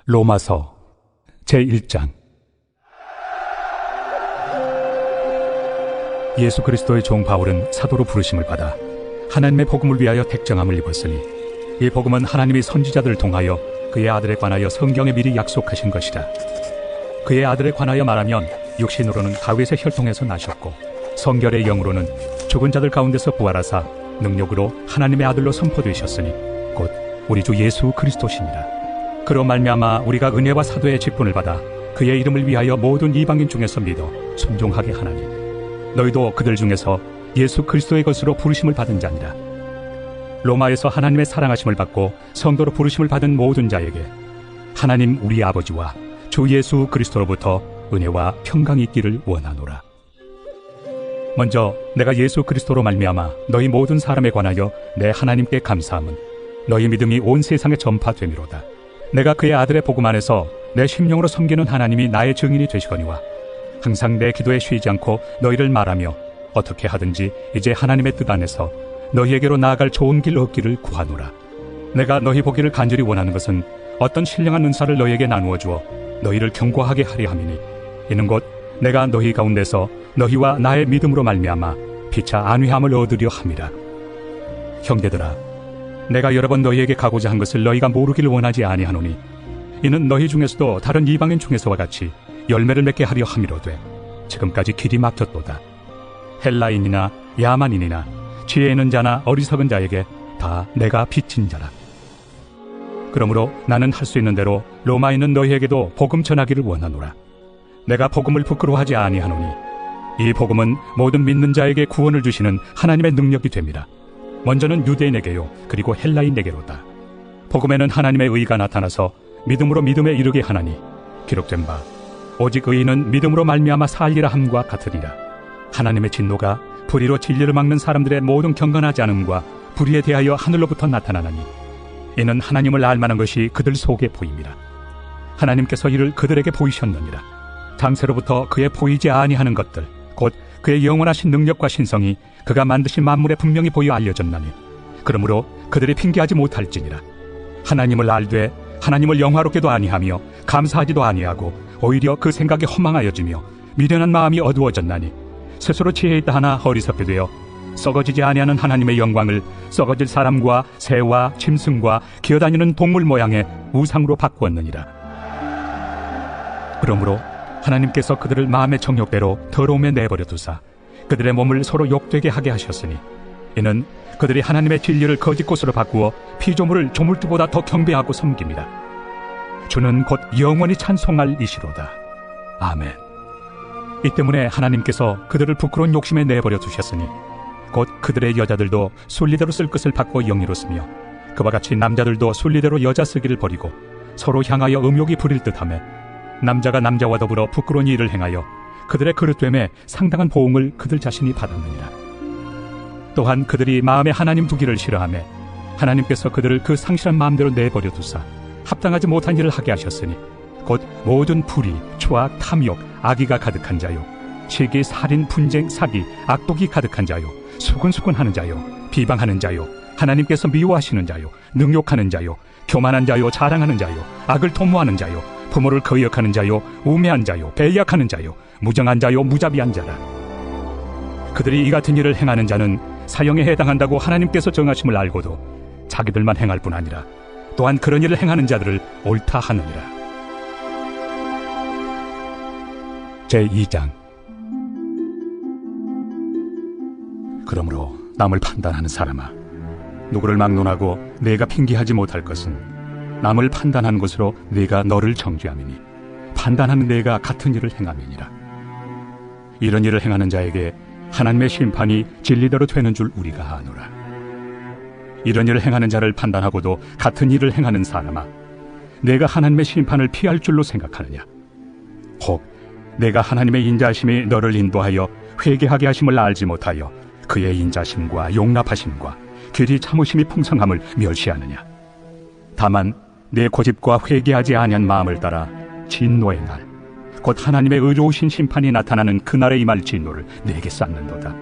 로마서 제1장. 예수 그리스도의 종 바울은 사도로 부르심을 받아 하나님의 복음을 위하여 택정함을 입었으니 이 복음은 하나님이 선지자들을 통하여 그의 아들에 관하여 성경에 미리 약속하신 것이라. 그의 아들에 관하여 말하면 육신으로는 다윗의 혈통에서 나셨고 성결의 영으로는 죽은 자들 가운데서 부활하사 능력으로 하나님의 아들로 선포되셨으니 곧 우리 주 예수 그리스도시니라. 그로 말미암아 우리가 은혜와 사도의 직분을 받아 그의 이름을 위하여 모든 이방인 중에서 믿어 순종하게 하나니 너희도 그들 중에서 예수 그리스도의 것으로 부르심을 받은 자니라. 로마에서 하나님의 사랑하심을 받고 성도로 부르심을 받은 모든 자에게 하나님 우리 아버지와 주 예수 그리스도로부터 은혜와 평강이 있기를 원하노라. 먼저 내가 예수 그리스도로 말미암아 너희 모든 사람에 관하여 내 하나님께 감사함은 너희 믿음이 온 세상에 전파되미로다. 내가 그의 아들의 복음 안에서 내 심령으로 섬기는 하나님이 나의 증인이 되시거니와 항상 내 기도에 쉬지 않고 너희를 말하며 어떻게 하든지 이제 하나님의 뜻 안에서 너희에게로 나아갈 좋은 길 얻기를 구하노라. 내가 너희 보기를 간절히 원하는 것은 어떤 신령한 은사를 너희에게 나누어 주어 너희를 견고하게 하려 함이니 이는 곧 내가 너희 가운데서 너희와 나의 믿음으로 말미암아 피차 안위함을 얻으려 함이라. 형제들아, 내가 여러 번 너희에게 가고자 한 것을 너희가 모르기를 원하지 아니하노니 이는 너희 중에서도 다른 이방인 중에서와 같이 열매를 맺게 하려 함이로되 지금까지 길이 막혔도다. 헬라인이나 야만인이나 지혜 있는 자나 어리석은 자에게 다 내가 빚진 자라. 그러므로 나는 할 수 있는 대로 로마에 있는 너희에게도 복음 전하기를 원하노라. 내가 복음을 부끄러워하지 아니하노니 이 복음은 모든 믿는 자에게 구원을 주시는 하나님의 능력이 됨이라. 먼저는 유대인에게요 그리고 헬라인에게로다. 복음에는 하나님의 의가 나타나서 믿음으로 믿음에 이르게 하나니 기록된 바 오직 의인은 믿음으로 말미암아 살리라 함과 같으니라. 하나님의 진노가 불의로 진리를 막는 사람들의 모든 경건하지 않음과 불의에 대하여 하늘로부터 나타나나니 이는 하나님을 알만한 것이 그들 속에 보임이라. 하나님께서 이를 그들에게 보이셨느니라. 장세로부터 그의 보이지 아니하는 것들 곧 그의 영원하신 능력과 신성이 그가 만드신 만물에 분명히 보여 알려졌나니 그러므로 그들이 핑계하지 못할지니라. 하나님을 알되 하나님을 영화롭게도 아니하며 감사하지도 아니하고 오히려 그 생각이 허망하여지며 미련한 마음이 어두워졌나니 스스로 지혜 있다 하나 어리석게 되어 썩어지지 아니하는 하나님의 영광을 썩어질 사람과 새와 짐승과 기어다니는 동물 모양의 우상으로 바꾸었느니라. 그러므로 하나님께서 그들을 마음의 정욕대로 더러움에 내버려 두사 그들의 몸을 서로 욕되게 하게 하셨으니 이는 그들이 하나님의 진리를 거짓 것으로 바꾸어 피조물을 조물주보다 더 경배하고 섬깁니다. 주는 곧 영원히 찬송할 이시로다. 아멘. 이 때문에 하나님께서 그들을 부끄러운 욕심에 내버려 두셨으니 곧 그들의 여자들도 순리대로 쓸 것을 받고 영예로 쓰며 그와 같이 남자들도 순리대로 여자 쓰기를 버리고 서로 향하여 음욕이 부릴 듯하며 남자가 남자와 더불어 부끄러운 일을 행하여 그들의 그릇됨에 상당한 보응을 그들 자신이 받았느니라. 또한 그들이 마음에 하나님 두기를 싫어하며 하나님께서 그들을 그 상실한 마음대로 내버려 두사 합당하지 못한 일을 하게 하셨으니 곧 모든 불의, 추악, 탐욕, 악의가 가득한 자요 시기, 살인, 분쟁, 사기, 악독이 가득한 자요 수근수근하는 자요 비방하는 자요 하나님께서 미워하시는 자요 능욕하는 자요 교만한 자요 자랑하는 자요 악을 도모하는 자요 부모를 거역하는 자요 우매한 자요 배약하는 자요 무정한 자요 무자비한 자라. 그들이 이 같은 일을 행하는 자는 사형에 해당한다고 하나님께서 정하심을 알고도 자기들만 행할 뿐 아니라 또한 그런 일을 행하는 자들을 옳다 하느니라. 제2장. 그러므로 남을 판단하는 사람아, 누구를 막론하고 내가 핑계하지 못할 것은 남을 판단하는 것으로 네가 너를 정죄함이니 판단하는 네가 같은 일을 행함이니라. 이런 일을 행하는 자에게 하나님의 심판이 진리대로 되는 줄 우리가 아노라. 이런 일을 행하는 자를 판단하고도 같은 일을 행하는 사람아, 내가 하나님의 심판을 피할 줄로 생각하느냐? 혹 내가 하나님의 인자하심이 너를 인도하여 회개하게 하심을 알지 못하여 그의 인자심과 용납하심과 길이 참으심이 풍성함을 멸시하느냐? 다만 내 고집과 회개하지 아니한 마음을 따라 진노의 날, 곧 하나님의 의로우신 심판이 나타나는 그날에 임할 진노를 내게 쌓는도다.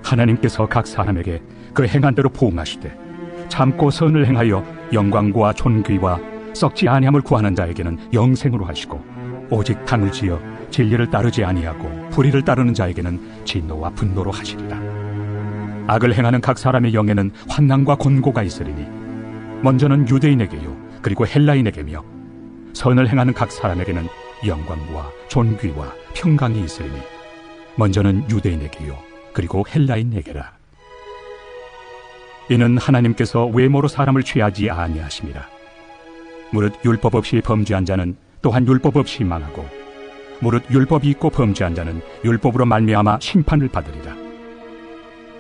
하나님께서 각 사람에게 그 행한 대로 보응하시되 참고 선을 행하여 영광과 존귀와 썩지 아니함을 구하는 자에게는 영생으로 하시고 오직 당을 지어 진리를 따르지 아니하고 불의를 따르는 자에게는 진노와 분노로 하시리라. 악을 행하는 각 사람의 영에는 환난과 곤고가 있으리니 먼저는 유대인에게요 그리고 헬라인에게며 선을 행하는 각 사람에게는 영광과 존귀와 평강이 있으리니 먼저는 유대인에게요 그리고 헬라인에게라. 이는 하나님께서 외모로 사람을 취하지 아니하심이라. 무릇 율법 없이 범죄한 자는 또한 율법 없이 망하고 무릇 율법이 있고 범죄한 자는 율법으로 말미암아 심판을 받으리라.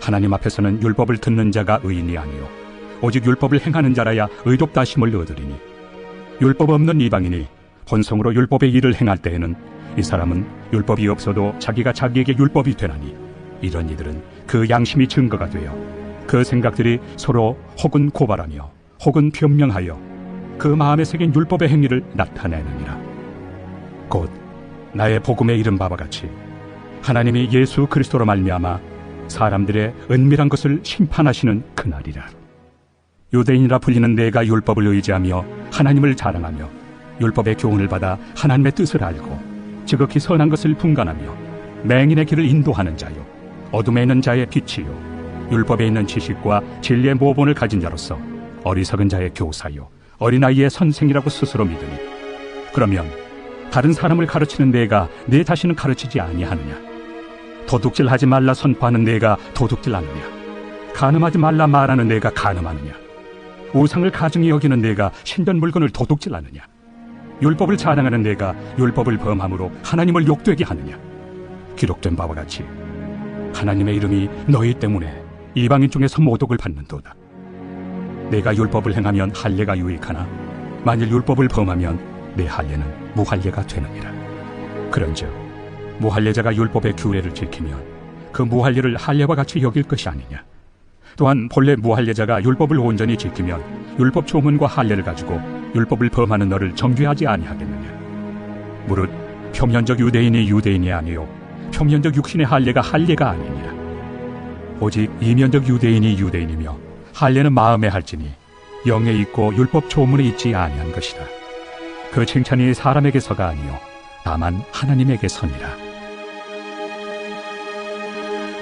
하나님 앞에서는 율법을 듣는 자가 의인이 아니요 오직 율법을 행하는 자라야 의롭다 하심을 얻으리니 율법 없는 이방인이 본성으로 율법의 일을 행할 때에는 이 사람은 율법이 없어도 자기가 자기에게 율법이 되나니 이런 이들은 그 양심이 증거가 되어 그 생각들이 서로 혹은 고발하며 혹은 변명하여 그 마음에 새긴 율법의 행위를 나타내느니라. 곧 나의 복음에 이른 바와 같이 하나님이 예수 그리스도로 말미암아 사람들의 은밀한 것을 심판하시는 그날이라. 유대인이라 불리는 내가 율법을 의지하며 하나님을 자랑하며 율법의 교훈을 받아 하나님의 뜻을 알고 지극히 선한 것을 분간하며 맹인의 길을 인도하는 자요 어둠에 있는 자의 빛이요 율법에 있는 지식과 진리의 모본을 가진 자로서 어리석은 자의 교사요 어린아이의 선생이라고 스스로 믿으니 그러면 다른 사람을 가르치는 내가 내 자신은 가르치지 아니하느냐? 도둑질하지 말라 선포하는 내가 도둑질하느냐? 간음하지 말라 말하는 내가 간음하느냐? 우상을 가증히 여기는 내가 신전 물건을 도둑질하느냐? 율법을 자랑하는 내가 율법을 범함으로 하나님을 욕되게 하느냐? 기록된 바와 같이 하나님의 이름이 너희 때문에 이방인 중에서 모독을 받는도다. 내가 율법을 행하면 할례가 유익하나 만일 율법을 범하면 내 할례는 무할례가 되느니라. 그런즉 무할례자가 율법의 규례를 지키면 그 무할례를 할례와 같이 여길 것이 아니냐. 또한 본래 무할례자가 율법을 온전히 지키면 율법 조문과 할례를 가지고 율법을 범하는 너를 정죄하지 아니하겠느냐. 무릇 표면적 유대인이 유대인이 아니요 표면적 육신의 할례가 할례가 아니니라. 오직 이면적 유대인이 유대인이며 할례는 마음에 할지니 영에 있고 율법 조문에 있지 아니한 것이라. 그 칭찬이 사람에게서가 아니요 다만 하나님에게서니라.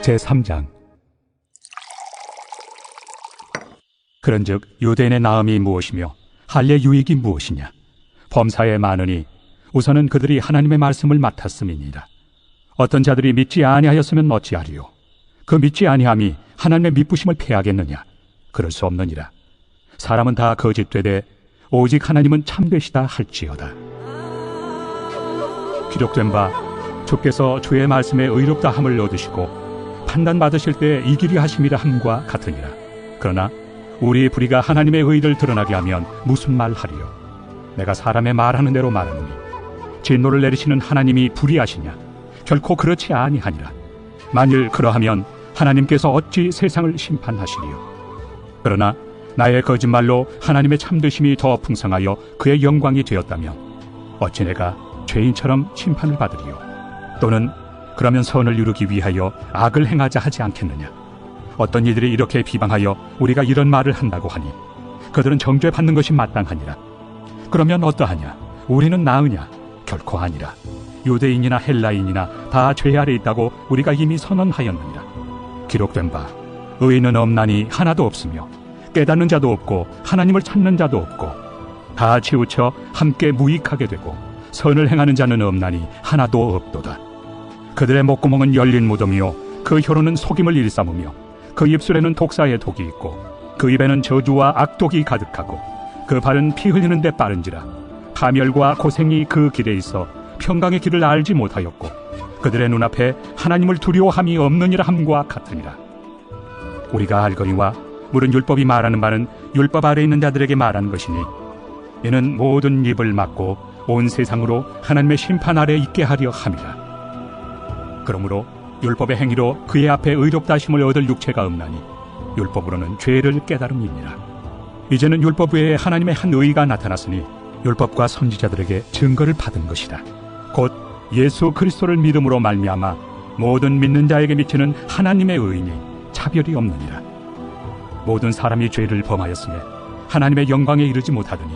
제3장. 그런즉 유대인의 나음이 무엇이며 할례 유익이 무엇이냐? 범사에 많으니 우선은 그들이 하나님의 말씀을 맡았음이니라. 어떤 자들이 믿지 아니하였으면 어찌하리요? 그 믿지 아니함이 하나님의 미쁘심을 패하겠느냐? 그럴 수 없느니라. 사람은 다 거짓되되 오직 하나님은 참되시다 할지어다. 기록된 바 주께서 주의 말씀에 의롭다 함을 얻으시고 판단받으실 때 이기리 하심이라 함과 같으니라. 그러나 우리 불의가 하나님의 의를 드러나게 하면 무슨 말 하리요? 내가 사람의 말하는 대로 말하노니 진노를 내리시는 하나님이 불의하시냐? 결코 그렇지 아니하니라. 만일 그러하면 하나님께서 어찌 세상을 심판하시리요? 그러나 나의 거짓말로 하나님의 참되심이 더 풍성하여 그의 영광이 되었다면 어찌 내가 죄인처럼 심판을 받으리요? 또는 그러면 선을 이루기 위하여 악을 행하자 하지 않겠느냐? 어떤 이들이 이렇게 비방하여 우리가 이런 말을 한다고 하니 그들은 정죄받는 것이 마땅하니라. 그러면 어떠하냐? 우리는 나으냐? 결코 아니라. 유대인이나 헬라인이나 다 죄 아래 있다고 우리가 이미 선언하였느니라. 기록된 바 의인은 없나니 하나도 없으며 깨닫는 자도 없고 하나님을 찾는 자도 없고 다 치우쳐 함께 무익하게 되고 선을 행하는 자는 없나니 하나도 없도다. 그들의 목구멍은 열린 무덤이요 그 혀로는 속임을 일삼으며 그 입술에는 독사의 독이 있고 그 입에는 저주와 악독이 가득하고 그 발은 피 흘리는 데 빠른지라. 파멸과 고생이 그 길에 있어 평강의 길을 알지 못하였고 그들의 눈앞에 하나님을 두려워함이 없느니라 함과 같으니라. 우리가 알거니와 물은 율법이 말하는 바는 율법 아래 있는 자들에게 말하는 것이니 이는 모든 입을 막고 온 세상으로 하나님의 심판 아래 있게 하려 함이라. 그러므로 율법의 행위로 그의 앞에 의롭다 하심을 얻을 육체가 없나니 율법으로는 죄를 깨달음이니라. 이제는 율법 외에 하나님의 한 의가 나타났으니 율법과 선지자들에게 증거를 받은 것이다. 곧 예수 그리스도를 믿음으로 말미암아 모든 믿는 자에게 미치는 하나님의 의인이 차별이 없느니라. 모든 사람이 죄를 범하였으며 하나님의 영광에 이르지 못하더니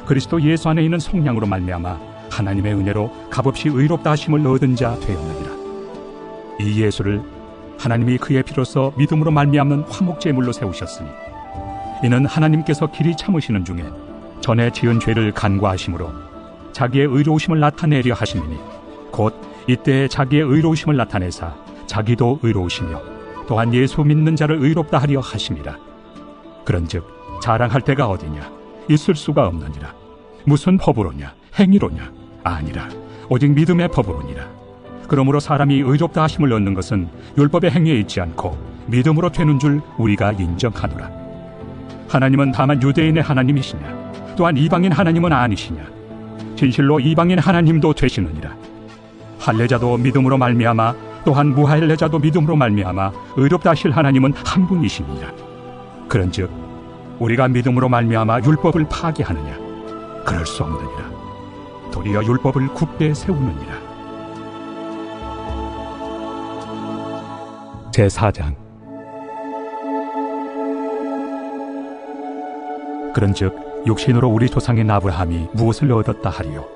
그리스도 예수 안에 있는 속량으로 말미암아 하나님의 은혜로 값없이 의롭다 하심을 얻은 자 되었느니라. 이 예수를 하나님이 그의 피로써 믿음으로 말미암는 화목제물로 세우셨으니 이는 하나님께서 길이 참으시는 중에 전에 지은 죄를 간과하심으로 자기의 의로우심을 나타내려 하심이니 곧 이때 자기의 의로우심을 나타내사 자기도 의로우시며 또한 예수 믿는 자를 의롭다 하려 하심이라. 그런즉 자랑할 데가 어디냐? 있을 수가 없느니라. 무슨 법으로냐? 행위로냐? 아니라 오직 믿음의 법으로니라. 그러므로 사람이 의롭다 하심을 얻는 것은 율법의 행위에 있지 않고 믿음으로 되는 줄 우리가 인정하노라. 하나님은 다만 유대인의 하나님이시냐? 또한 이방인 하나님은 아니시냐? 진실로 이방인 하나님도 되시느니라. 할례자도 믿음으로 말미암아 또한 무할례자도 믿음으로 말미암아 의롭다 하실 하나님은 한 분이시니라. 그런즉 우리가 믿음으로 말미암아 율법을 파괴하느냐? 그럴 수 없느니라. 도리어 율법을 굳게 세우느니라. 제4장. 그런즉 육신으로 우리 조상인 아브라함이 무엇을 얻었다 하리요?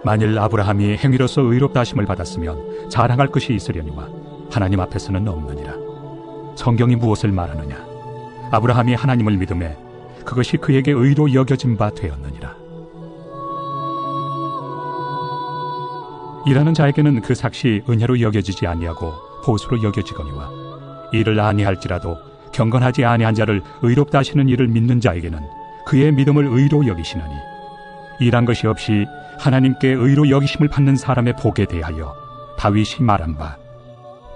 만일 아브라함이 행위로서 의롭다 하심을 받았으면 자랑할 것이 있으려니와 하나님 앞에서는 없느니라. 성경이 무엇을 말하느냐? 아브라함이 하나님을 믿음에 그것이 그에게 의로 여겨진 바 되었느니라. 일하는 자에게는 그 삭시 은혜로 여겨지지 아니하고 보수로 여겨지거니와 이를 아니할지라도 경건하지 아니한 자를 의롭다 하시는 이를 믿는 자에게는 그의 믿음을 의로 여기시나니 일한 것이 없이 하나님께 의로 여기심을 받는 사람의 복에 대하여 다윗이 말한 바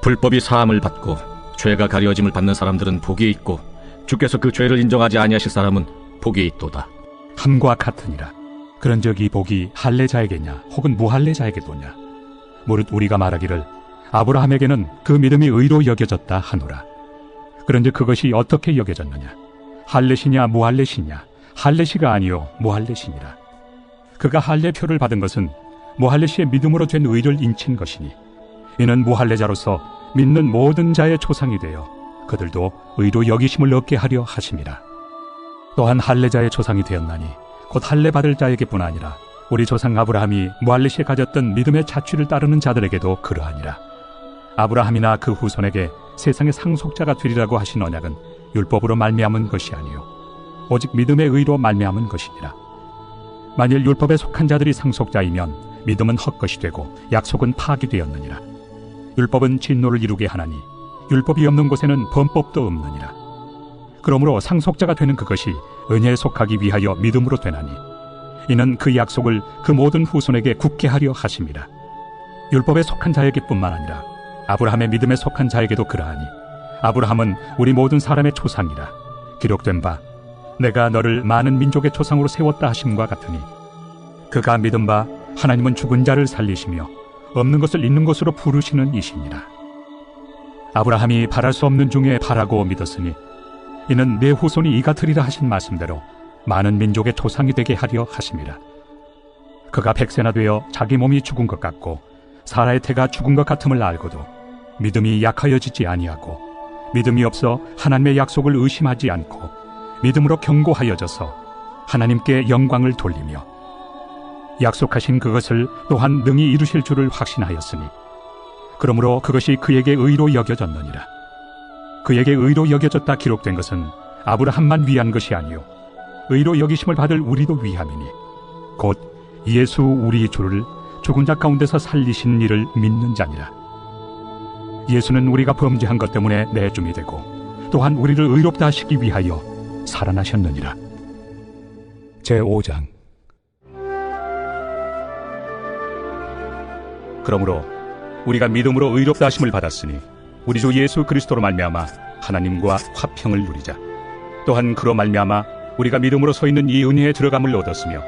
불법이 사함을 받고 죄가 가려짐을 받는 사람들은 복이 있고 주께서 그 죄를 인정하지 아니하실 사람은 복이 있도다 함과 같으니라. 그런즉 이 복이 할례자에게냐 혹은 무할례자에게도냐? 무릇 우리가 말하기를 아브라함에게는 그 믿음이 의로 여겨졌다 하노라. 그런즉 그것이 어떻게 여겨졌느냐? 할례시냐 무할례시냐? 할례시가 아니요 무할례시니라. 그가 할례표를 받은 것은 무할례시의 믿음으로 된 의를 인친 것이니 이는 무할례자로서 믿는 모든 자의 조상이 되어 그들도 의로 여기심을 얻게 하려 하심이라. 또한 할례자의 조상이 되었나니 곧 할례 받을 자에게뿐 아니라 우리 조상 아브라함이 무할례시에 가졌던 믿음의 자취를 따르는 자들에게도 그러하니라. 아브라함이나 그 후손에게 세상의 상속자가 되리라고 하신 언약은 율법으로 말미암은 것이 아니요 오직 믿음의 의로 말미암은 것이니라. 만일 율법에 속한 자들이 상속자이면 믿음은 헛것이 되고 약속은 파기되었느니라. 율법은 진노를 이루게 하나니 율법이 없는 곳에는 범법도 없느니라. 그러므로 상속자가 되는 그것이 은혜에 속하기 위하여 믿음으로 되나니 이는 그 약속을 그 모든 후손에게 굳게 하려 하심이라. 율법에 속한 자에게뿐만 아니라 아브라함의 믿음에 속한 자에게도 그러하니 아브라함은 우리 모든 사람의 조상이라. 기록된 바 내가 너를 많은 민족의 조상으로 세웠다 하심과 같으니 그가 믿은 바 하나님은 죽은 자를 살리시며 없는 것을 있는 것으로 부르시는 이시니라. 아브라함이 바랄 수 없는 중에 바라고 믿었으니 이는 내 후손이 이같으리라 하신 말씀대로 많은 민족의 조상이 되게 하려 하심이라. 그가 100세나 되어 자기 몸이 죽은 것 같고 사라의 태가 죽은 것 같음을 알고도 믿음이 약하여지지 아니하고 믿음이 없어 하나님의 약속을 의심하지 않고 믿음으로 견고하여져서 하나님께 영광을 돌리며 약속하신 그것을 또한 능히 이루실 줄을 확신하였으니 그러므로 그것이 그에게 의로 여겨졌느니라. 그에게 의로 여겨졌다 기록된 것은 아브라함만 위한 것이 아니요 의로 여기심을 받을 우리도 위함이니 곧 예수 우리 주를 죽은 자 가운데서 살리신 이를 믿는 자니라. 예수는 우리가 범죄한 것 때문에 내줌이 되고 또한 우리를 의롭다 하시기 위하여 살아나셨느니라. 제5장. 그러므로 우리가 믿음으로 의롭다 하심을 받았으니 우리 주 예수 그리스도로 말미암아 하나님과 화평을 누리자. 또한 그로 말미암아 우리가 믿음으로 서 있는 이 은혜에 들어감을 얻었으며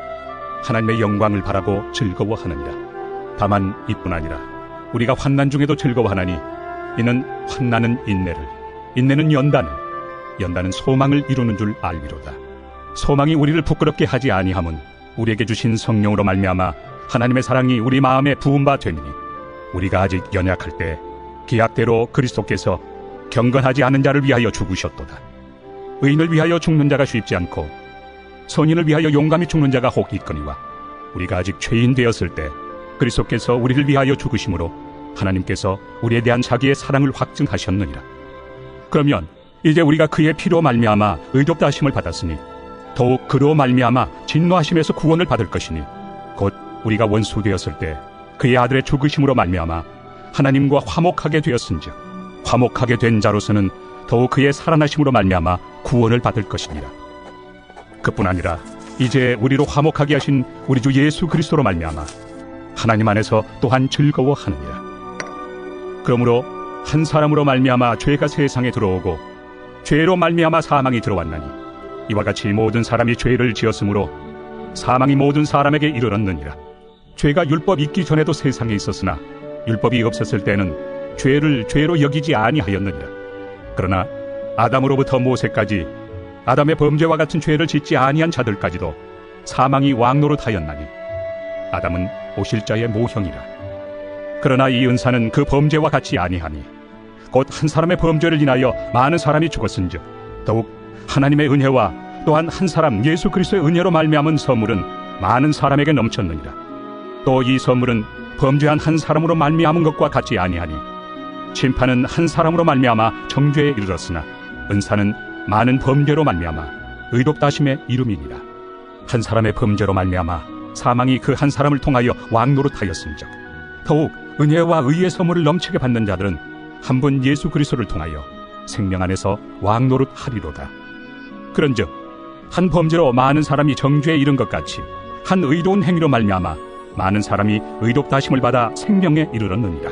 하나님의 영광을 바라고 즐거워하느니라. 다만 이뿐 아니라 우리가 환난 중에도 즐거워하나니 이는 환난은 인내를, 인내는 연단을, 연단은 소망을 이루는 줄 알미로다. 소망이 우리를 부끄럽게 하지 아니함은 우리에게 주신 성령으로 말미암아 하나님의 사랑이 우리 마음에 부은 바 되니니 우리가 아직 연약할 때 기약대로 그리스도께서 경건하지 않은 자를 위하여 죽으셨도다. 의인을 위하여 죽는 자가 쉽지 않고 선인을 위하여 용감히 죽는 자가 혹 있거니와 우리가 아직 죄인 되었을 때 그리스도께서 우리를 위하여 죽으심으로 하나님께서 우리에 대한 자기의 사랑을 확증하셨느니라. 그러면 이제 우리가 그의 피로 말미암아 의롭다 하심을 받았으니 더욱 그로 말미암아 진노하심에서 구원을 받을 것이니 곧 우리가 원수 되었을 때 그의 아들의 죽으심으로 말미암아 하나님과 화목하게 되었은즉 화목하게 된 자로서는 더욱 그의 살아나심으로 말미암아 구원을 받을 것이니라. 그뿐 아니라 이제 우리로 화목하게 하신 우리 주 예수 그리스도로 말미암아 하나님 안에서 또한 즐거워하느니라. 그러므로 한 사람으로 말미암아 죄가 세상에 들어오고 죄로 말미암아 사망이 들어왔나니 이와 같이 모든 사람이 죄를 지었으므로 사망이 모든 사람에게 이르렀느니라. 죄가 율법 있기 전에도 세상에 있었으나 율법이 없었을 때는 죄를 죄로 여기지 아니하였느니라. 그러나 아담으로부터 모세까지 아담의 범죄와 같은 죄를 짓지 아니한 자들까지도 사망이 왕노릇하였나니 아담은 오실자의 모형이라. 그러나 이 은사는 그 범죄와 같이 아니하니 곧 한 사람의 범죄를 인하여 많은 사람이 죽었은즉 더욱 하나님의 은혜와 또한 한 사람 예수 그리스도의 은혜로 말미암은 선물은 많은 사람에게 넘쳤느니라. 또 이 선물은 범죄한 한 사람으로 말미암은 것과 같이 아니하니 심판은 한 사람으로 말미암아 정죄에 이르렀으나 은사는 많은 범죄로 말미암아 의롭다 하심의 이름이니라. 한 사람의 범죄로 말미암아 사망이 그 한 사람을 통하여 왕노릇하였은즉 더욱 은혜와 의의 선물을 넘치게 받는 자들은 한 분 예수 그리스도를 통하여 생명 안에서 왕노릇하리로다. 그런즉 한 범죄로 많은 사람이 정죄에 이른 것 같이 한 의로운 행위로 말미암아 많은 사람이 의롭다 하심을 받아 생명에 이르렀느니라.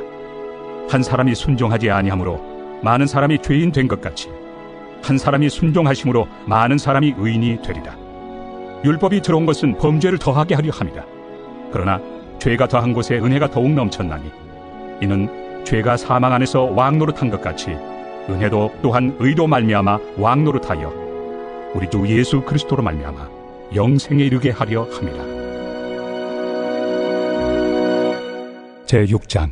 한 사람이 순종하지 아니하므로 많은 사람이 죄인 된 것 같이 한 사람이 순종하심으로 많은 사람이 의인이 되리라. 율법이 들어온 것은 범죄를 더하게 하려 함이라. 그러나 죄가 더한 곳에 은혜가 더욱 넘쳤나니 이는 죄가 사망 안에서 왕노릇한 것 같이 은혜도 또한 의로 말미암아 왕노릇하여 우리 주 예수 그리스도로 말미암아 영생에 이르게 하려 함이라. 제6장.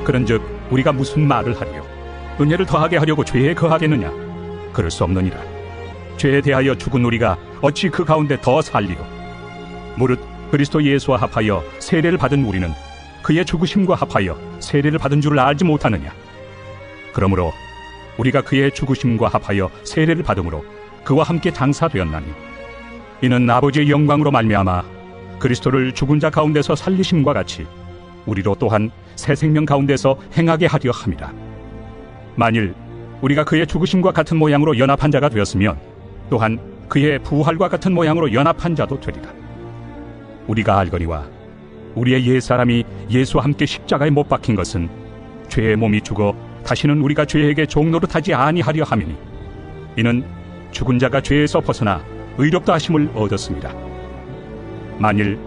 그런즉 우리가 무슨 말을 하리요? 은혜를 더하게 하려고 죄에 거하겠느냐? 그럴 수 없느니라. 죄에 대하여 죽은 우리가 어찌 그 가운데 더 살리요? 무릇 그리스도 예수와 합하여 세례를 받은 우리는 그의 죽으심과 합하여 세례를 받은 줄을 알지 못하느냐? 그러므로 우리가 그의 죽으심과 합하여 세례를 받음으로 그와 함께 장사되었나니 이는 아버지의 영광으로 말미암아 그리스도를 죽은 자 가운데서 살리심과 같이 우리로 또한 새 생명 가운데서 행하게 하려 함이라. 만일 우리가 그의 죽으심과 같은 모양으로 연합한 자가 되었으면 또한 그의 부활과 같은 모양으로 연합한 자도 되리라. 우리가 알거니와 우리의 옛사람이 예수와 함께 십자가에 못 박힌 것은 죄의 몸이 죽어 다시는 우리가 죄에게 종노릇하지 아니하려 함이니 이는 죽은 자가 죄에서 벗어나 의롭다 하심을 얻었습니다. 만일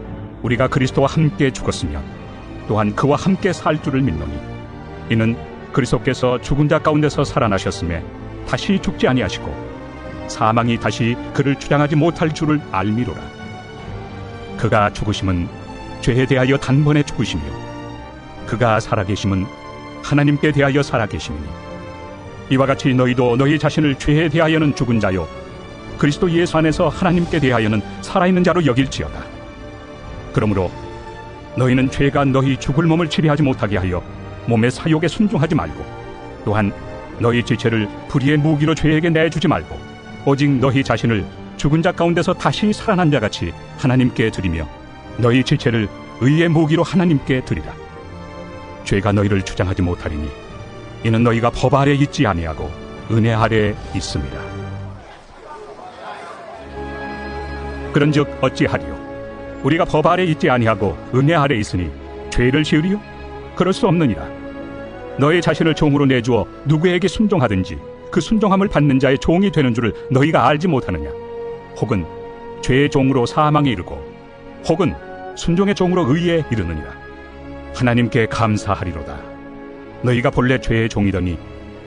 우리가 그리스도와 함께 죽었으면 또한 그와 함께 살 줄을 믿노니 이는 그리스도께서 죽은 자 가운데서 살아나셨음에 다시 죽지 아니하시고 사망이 다시 그를 주장하지 못할 줄을 알미로라. 그가 죽으심은 죄에 대하여 단번에 죽으시며 그가 살아계심은 하나님께 대하여 살아계심이니 이와 같이 너희도 너희 자신을 죄에 대하여는 죽은 자요 그리스도 예수 안에서 하나님께 대하여는 살아있는 자로 여길지어다. 그러므로 너희는 죄가 너희 죽을 몸을 치리하지 못하게 하여 몸의 사욕에 순종하지 말고 또한 너희 지체를 불의의 무기로 죄에게 내주지 말고 오직 너희 자신을 죽은 자 가운데서 다시 살아난 자같이 하나님께 드리며 너희 지체를 의의 무기로 하나님께 드리라. 죄가 너희를 주장하지 못하리니 이는 너희가 법 아래 있지 아니하고 은혜 아래 있습니다. 그런즉 어찌하리요? 우리가 법 아래 있지 아니하고 은혜 아래 있으니 죄를 지으리요? 그럴 수 없느니라. 너희 자신을 종으로 내주어 누구에게 순종하든지 그 순종함을 받는 자의 종이 되는 줄을 너희가 알지 못하느냐? 혹은 죄의 종으로 사망에 이르고 혹은 순종의 종으로 의에 이르느니라. 하나님께 감사하리로다. 너희가 본래 죄의 종이더니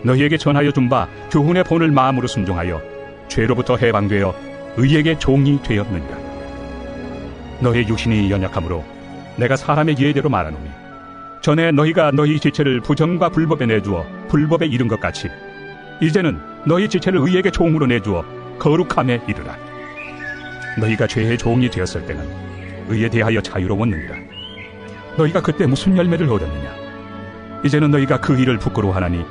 너희에게 전하여 준 바 교훈의 본을 마음으로 순종하여 죄로부터 해방되어 의에게 종이 되었느니라. 너희 육신이 연약함으로 내가 사람의 예대로 말하노니 전에 너희가 너희 지체를 부정과 불법에 내주어 불법에 이른 것 같이 이제는 너희 지체를 의에게 종으로 내주어 거룩함에 이르라. 너희가 죄의 종이 되었을 때는 의에 대하여 자유로웠느니라. 너희가 그때 무슨 열매를 얻었느냐? 이제는 너희가 그 일을 부끄러워하나니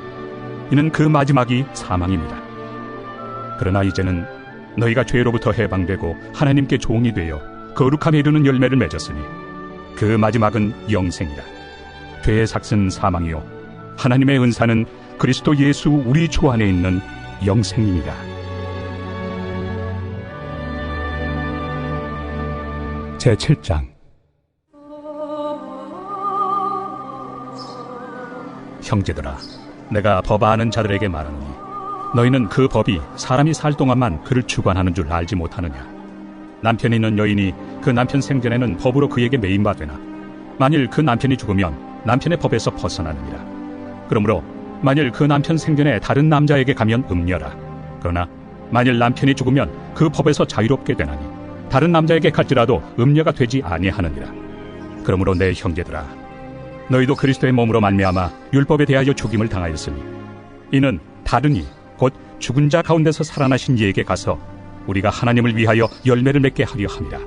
이는 그 마지막이 사망입니다. 그러나 이제는 너희가 죄로부터 해방되고 하나님께 종이 되어 거룩함에 이르는 열매를 맺었으니 그 마지막은 영생이라. 죄의 삭은 사망이요 하나님의 은사는 그리스도 예수 우리 주 안에 있는 영생이니라. 제7장. 형제들아, 내가 법 아는 자들에게 말하노니 너희는 그 법이 사람이 살 동안만 그를 주관하는 줄 알지 못하느냐? 남편이 있는 여인이 그 남편 생전에는 법으로 그에게 매인바 되나 만일 그 남편이 죽으면 남편의 법에서 벗어나느니라. 그러므로 만일 그 남편 생전에 다른 남자에게 가면 음녀라. 그러나 만일 남편이 죽으면 그 법에서 자유롭게 되나니 다른 남자에게 갈지라도 음녀가 되지 아니하느니라. 그러므로 내 형제들아, 너희도 그리스도의 몸으로 말미암아 율법에 대하여 죽임을 당하였으니 이는 다른 이 곧 죽은 자 가운데서 살아나신 이에게 가서 우리가 하나님을 위하여 열매를 맺게 하려 함이라.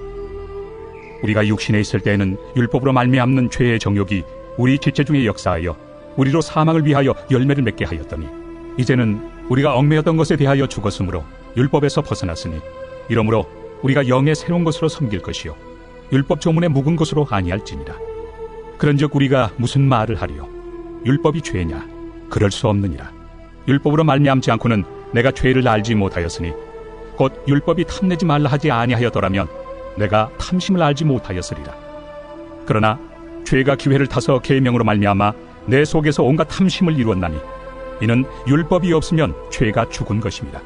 우리가 육신에 있을 때에는 율법으로 말미암는 죄의 정욕이 우리 지체 중에 역사하여 우리로 사망을 위하여 열매를 맺게 하였더니 이제는 우리가 얽매였던 것에 대하여 죽었으므로 율법에서 벗어났으니 이러므로 우리가 영의 새로운 것으로 섬길 것이요 율법 조문에 묵은 것으로 아니할지니라. 그런즉 우리가 무슨 말을 하리요? 율법이 죄냐? 그럴 수 없느니라. 율법으로 말미암지 않고는 내가 죄를 알지 못하였으니 곧 율법이 탐내지 말라 하지 아니하였더라면 내가 탐심을 알지 못하였으리라. 그러나 죄가 기회를 타서 계명으로 말미암아 내 속에서 온갖 탐심을 이루었나니 이는 율법이 없으면 죄가 죽은 것입니다.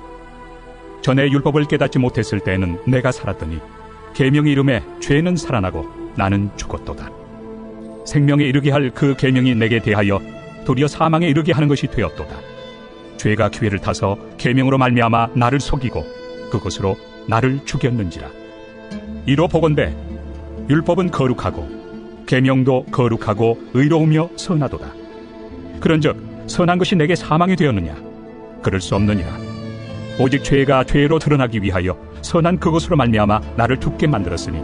전에 율법을 깨닫지 못했을 때에는 내가 살았더니 계명의 이름에 죄는 살아나고 나는 죽었도다. 생명에 이르게 할 그 계명이 내게 대하여 도리어 사망에 이르게 하는 것이 되었도다. 죄가 기회를 타서 계명으로 말미암아 나를 속이고 그것으로 나를 죽였는지라. 이로 보건대 율법은 거룩하고 계명도 거룩하고 의로우며 선하도다. 그런즉 선한 것이 내게 사망이 되었느냐? 그럴 수 없느니라. 오직 죄가 죄로 드러나기 위하여 선한 그것으로 말미암아 나를 죽게 만들었으니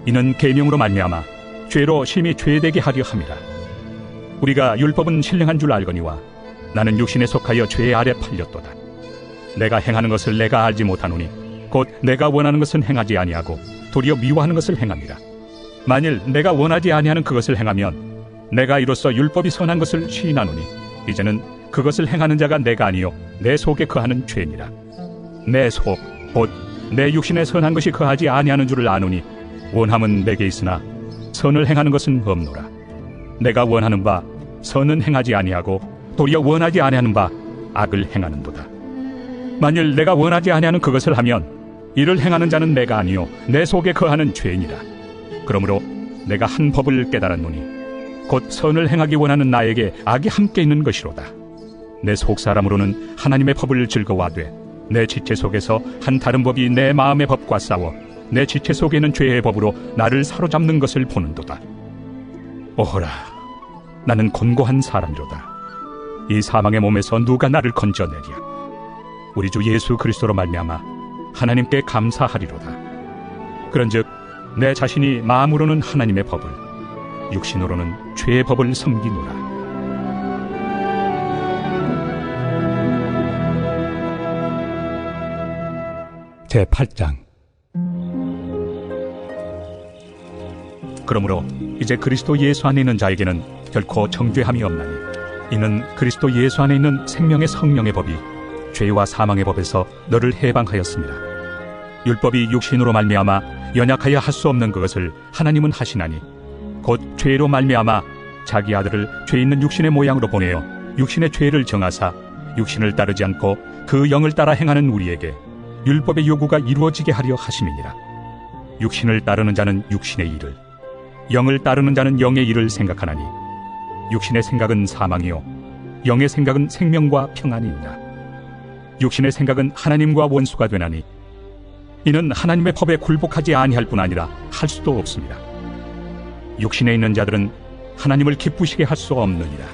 이는 계명으로 말미암아 죄로 심히 죄되게 하려 함이라. 우리가 율법은 신령한 줄 알거니와 나는 육신에 속하여 죄 아래 팔렸도다. 내가 행하는 것을 내가 알지 못하노니 곧 내가 원하는 것은 행하지 아니하고 도리어 미워하는 것을 행함이라. 만일 내가 원하지 아니하는 그것을 행하면 내가 이로써 율법이 선한 것을 시인하노니 이제는 그것을 행하는 자가 내가 아니요 내 속에 거하는 죄니라. 내 속 곧 내 육신에 선한 것이 거하지 아니하는 줄을 아노니 원함은 내게 있으나 선을 행하는 것은 없노라. 내가 원하는 바 선은 행하지 아니하고 도리어 원하지 아니하는 바 악을 행하는도다. 만일 내가 원하지 아니하는 그것을 하면 이를 행하는 자는 내가 아니요 내 속에 거하는 죄니라. 그러므로 내가 한 법을 깨달았노니 곧 선을 행하기 원하는 나에게 악이 함께 있는 것이로다. 내 속사람으로는 하나님의 법을 즐거워하되 내 지체 속에서 한 다른 법이 내 마음의 법과 싸워 내 지체 속에 있는 죄의 법으로 나를 사로잡는 것을 보는도다. 오호라, 나는 곤고한 사람이로다. 이 사망의 몸에서 누가 나를 건져내랴? 우리 주 예수 그리스도로 말미암아 하나님께 감사하리로다. 그런즉 내 자신이 마음으로는 하나님의 법을, 육신으로는 죄의 법을 섬기노라. 제8장. 그러므로 이제 그리스도 예수 안에 있는 자에게는 결코 정죄함이 없나니 이는 그리스도 예수 안에 있는 생명의 성령의 법이 죄와 사망의 법에서 너를 해방하였습니다. 율법이 육신으로 말미암아 연약하여 할 수 없는 그것을 하나님은 하시나니 곧 죄로 말미암아 자기 아들을 죄 있는 육신의 모양으로 보내어 육신의 죄를 정하사 육신을 따르지 않고 그 영을 따라 행하는 우리에게 율법의 요구가 이루어지게 하려 하심이니라. 육신을 따르는 자는 육신의 일을, 영을 따르는 자는 영의 일을 생각하나니 육신의 생각은 사망이요 영의 생각은 생명과 평안이니라. 육신의 생각은 하나님과 원수가 되나니 이는 하나님의 법에 굴복하지 아니할 뿐 아니라 할 수도 없습니다. 육신에 있는 자들은 하나님을 기쁘시게 할 수 없느니라.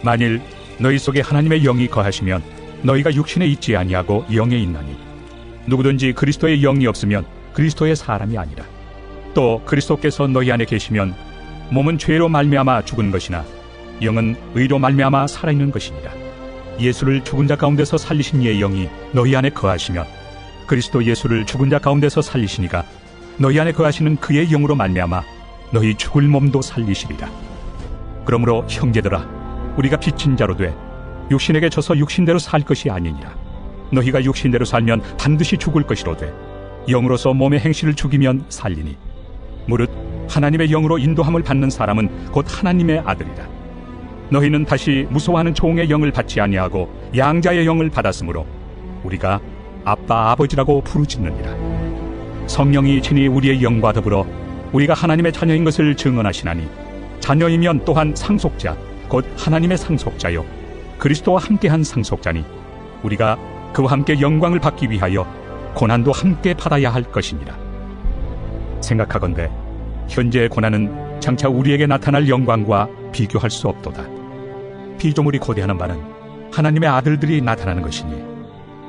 만일 너희 속에 하나님의 영이 거하시면 너희가 육신에 있지 아니하고 영에 있나니 누구든지 그리스도의 영이 없으면 그리스도의 사람이 아니라. 또 그리스도께서 너희 안에 계시면 몸은 죄로 말미암아 죽은 것이나 영은 의로 말미암아 살아있는 것이니라. 예수를 죽은 자 가운데서 살리신 이의 영이 너희 안에 거하시면 그리스도 예수를 죽은 자 가운데서 살리시니가 너희 안에 거하시는 그의 영으로 말미암아 너희 죽을 몸도 살리시리라. 그러므로 형제들아, 우리가 빚진 자로 돼 육신에게 져서 육신대로 살 것이 아니니라. 너희가 육신대로 살면 반드시 죽을 것이로되 영으로서 몸의 행실을 죽이면 살리니 무릇 하나님의 영으로 인도함을 받는 사람은 곧 하나님의 아들이라. 너희는 다시 무서워하는 종의 영을 받지 아니하고 양자의 영을 받았으므로 우리가 아빠 아버지라고 부르짖느니라. 성령이 친히 우리의 영과 더불어 우리가 하나님의 자녀인 것을 증언하시나니 자녀이면 또한 상속자 곧 하나님의 상속자요 그리스도와 함께한 상속자니 우리가 그와 함께 영광을 받기 위하여 고난도 함께 받아야 할 것이니라. 생각하건대 현재의 고난은 장차 우리에게 나타날 영광과 비교할 수 없도다. 피조물이 고대하는 바는 하나님의 아들들이 나타나는 것이니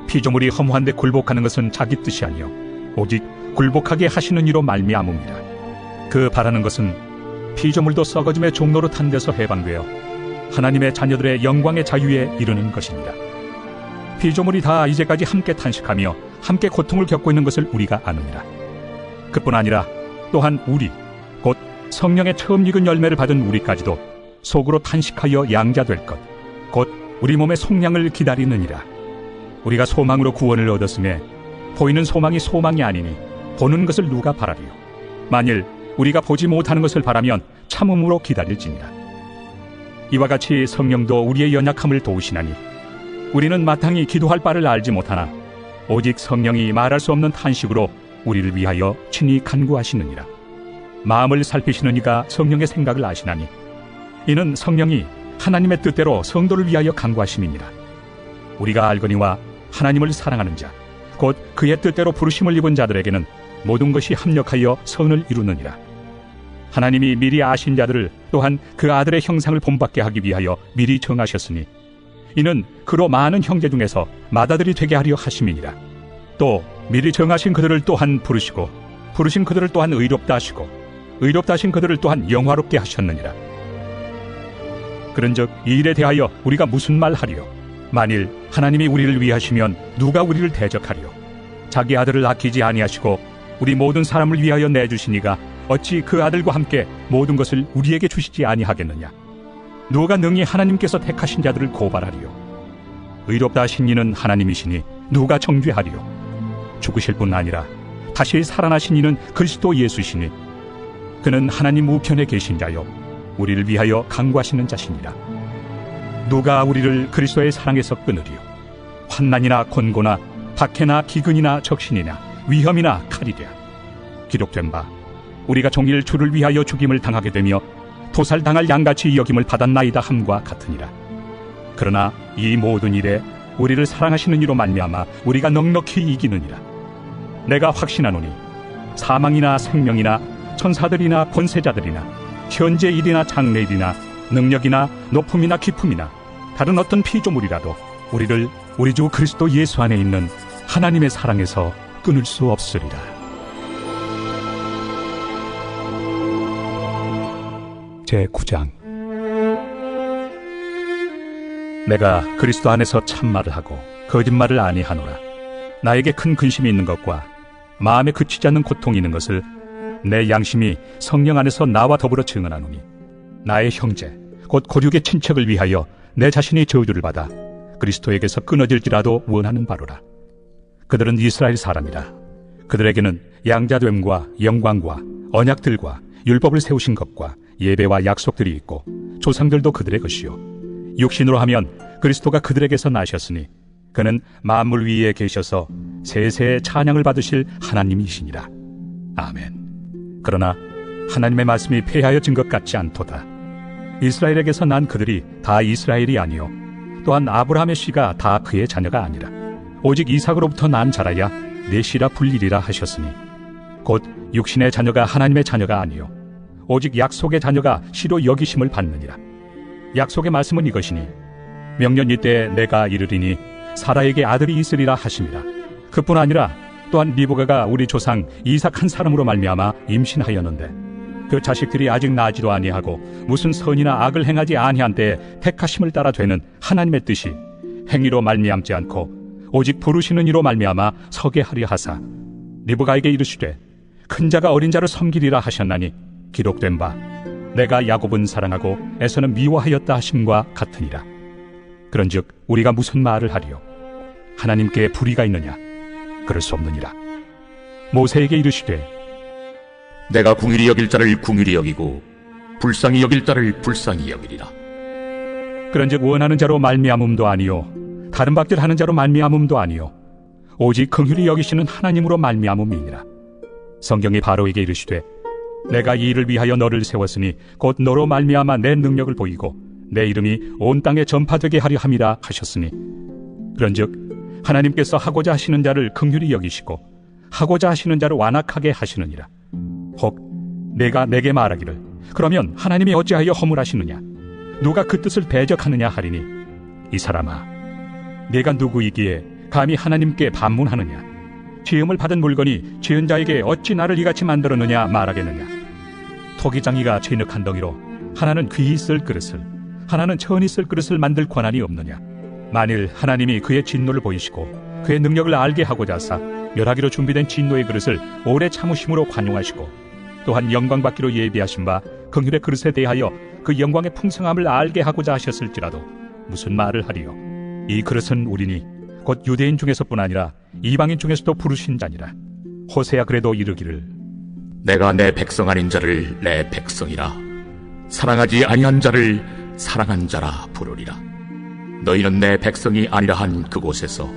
피조물이 허무한데 굴복하는 것은 자기 뜻이 아니요 오직 굴복하게 하시는 이로 말미암음이라. 그 바라는 것은 피조물도 썩어짐의 종로로 탄 데서 해방되어 하나님의 자녀들의 영광의 자유에 이르는 것입니다. 피조물이 다 이제까지 함께 탄식하며 함께 고통을 겪고 있는 것을 우리가 아느니라. 그뿐 아니라 또한 우리 곧 성령의 처음 익은 열매를 받은 우리까지도 속으로 탄식하여 양자될 것 곧 우리 몸의 속량을 기다리느니라. 우리가 소망으로 구원을 얻었음에 보이는 소망이 소망이 아니니 보는 것을 누가 바라리요. 만일 우리가 보지 못하는 것을 바라면 참음으로 기다릴지니라. 이와 같이 성령도 우리의 연약함을 도우시나니 우리는 마땅히 기도할 바를 알지 못하나 오직 성령이 말할 수 없는 탄식으로 우리를 위하여 친히 간구하시느니라. 마음을 살피시는 이가 성령의 생각을 아시나니 이는 성령이 하나님의 뜻대로 성도를 위하여 간구하심이니라. 우리가 알거니와 하나님을 사랑하는 자 곧 그의 뜻대로 부르심을 입은 자들에게는 모든 것이 합력하여 선을 이루느니라. 하나님이 미리 아신 자들을 또한 그 아들의 형상을 본받게 하기 위하여 미리 정하셨으니 이는 그로 많은 형제 중에서 맏아들이 되게 하려 하심이니라. 또 미리 정하신 그들을 또한 부르시고 부르신 그들을 또한 의롭다 하시고 의롭다 하신 그들을 또한 영화롭게 하셨느니라. 그런즉 이 일에 대하여 우리가 무슨 말 하리요? 만일 하나님이 우리를 위하시면 누가 우리를 대적하리요? 자기 아들을 아끼지 아니하시고 우리 모든 사람을 위하여 내주시니가 어찌 그 아들과 함께 모든 것을 우리에게 주시지 아니하겠느냐? 누가 능히 하나님께서 택하신 자들을 고발하리요? 의롭다 하신 이는 하나님이시니 누가 정죄하리요? 죽으실 뿐 아니라 다시 살아나신 이는 그리스도 예수시니 그는 하나님 우편에 계신 자요 우리를 위하여 간구하시는 자시니라. 누가 우리를 그리스도의 사랑에서 끊으리요? 환난이나 곤고나 박해나 기근이나 적신이나 위험이나 칼이랴. 기록된 바 우리가 종일 주를 위하여 죽임을 당하게 되며 도살당할 양같이 여김을 받았나이다 함과 같으니라. 그러나 이 모든 일에 우리를 사랑하시는 이로 말미암아 우리가 넉넉히 이기느니라. 내가 확신하노니 사망이나 생명이나 천사들이나 권세자들이나 현재 일이나 장래 일이나 능력이나 높음이나 깊음이나 다른 어떤 피조물이라도 우리를 우리 주 그리스도 예수 안에 있는 하나님의 사랑에서 끊을 수 없으리라. 제9장. 내가 그리스도 안에서 참말을 하고 거짓말을 아니하노라. 나에게 큰 근심이 있는 것과 마음에 그치지 않는 고통이 있는 것을 내 양심이 성령 안에서 나와 더불어 증언하노니 나의 형제 곧 고륙의 친척을 위하여 내 자신이 저주를 받아 그리스도에게서 끊어질지라도 원하는 바로라. 그들은 이스라엘 사람이라. 그들에게는 양자됨과 영광과 언약들과 율법을 세우신 것과 예배와 약속들이 있고 조상들도 그들의 것이요 육신으로 하면 그리스도가 그들에게서 나셨으니 그는 만물 위에 계셔서 세세의 찬양을 받으실 하나님이시니라. 아멘. 그러나 하나님의 말씀이 폐하여진 것 같지 않도다. 이스라엘에게서 난 그들이 다 이스라엘이 아니요 또한 아브라함의 씨가 다 그의 자녀가 아니라 오직 이삭으로부터 난 자라야 내 씨라 불리리라 하셨으니 곧 육신의 자녀가 하나님의 자녀가 아니요 오직 약속의 자녀가 씨로 여기심을 받느니라. 약속의 말씀은 이것이니 명년 이때 내가 이르리니 사라에게 아들이 있으리라 하심이라. 그뿐 아니라 또한 리브가가 우리 조상 이삭 한 사람으로 말미암아 임신하였는데 그 자식들이 아직 나지도 아니하고 무슨 선이나 악을 행하지 아니한 때에 택하심을 따라 되는 하나님의 뜻이 행위로 말미암지 않고 오직 부르시는 이로 말미암아 서게 하려 하사 리브가에게 이르시되 큰 자가 어린 자를 섬기리라 하셨나니 기록된 바 내가 야곱은 사랑하고 에서는 미워하였다 하심과 같으니라. 그런즉 우리가 무슨 말을 하리요? 하나님께 불의가 있느냐? 그럴 수 없느니라. 모세에게 이르시되 내가 궁일이 여길 자를 궁일이 여기고 불쌍히 여길 자를 불쌍히 여기리라. 그런즉 원하는 자로 말미암음도 아니요 다른 박질 하는 자로 말미암음도 아니요 오직 긍휼히 여기시는 하나님으로 말미암음이니라. 성경이 바로에게 이르시되 내가 이 일을 위하여 너를 세웠으니 곧 너로 말미암아 내 능력을 보이고 내 이름이 온 땅에 전파되게 하려 함이라 하셨으니 그런즉 하나님께서 하고자 하시는 자를 긍휼히 여기시고 하고자 하시는 자를 완악하게 하시느니라. 혹 내가 내게 말하기를 그러면 하나님이 어찌하여 허물하시느냐? 누가 그 뜻을 대적하느냐 하리니 이 사람아 내가 누구이기에 감히 하나님께 반문하느냐? 지음을 받은 물건이 지은 자에게 어찌 나를 이같이 만들었느냐 말하겠느냐? 토기장이가 진흙 한 덩이로 하나는 귀히 쓸 그릇을 하나는 천히 쓸 그릇을 만들 권한이 없느냐? 만일 하나님이 그의 진노를 보이시고 그의 능력을 알게 하고자 하사 멸하기로 준비된 진노의 그릇을 오래 참으심으로 관용하시고 또한 영광 받기로 예비하신 바 긍휼의 그릇에 대하여 그 영광의 풍성함을 알게 하고자 하셨을지라도 무슨 말을 하리요? 이 그릇은 우리니 곧 유대인 중에서뿐 아니라 이방인 중에서도 부르신 자니라. 호세야 그래도 이르기를 내가 내 백성 아닌 자를 내 백성이라 사랑하지 아니한 자를 사랑한 자라 부르리라. 너희는 내 백성이 아니라 한 그곳에서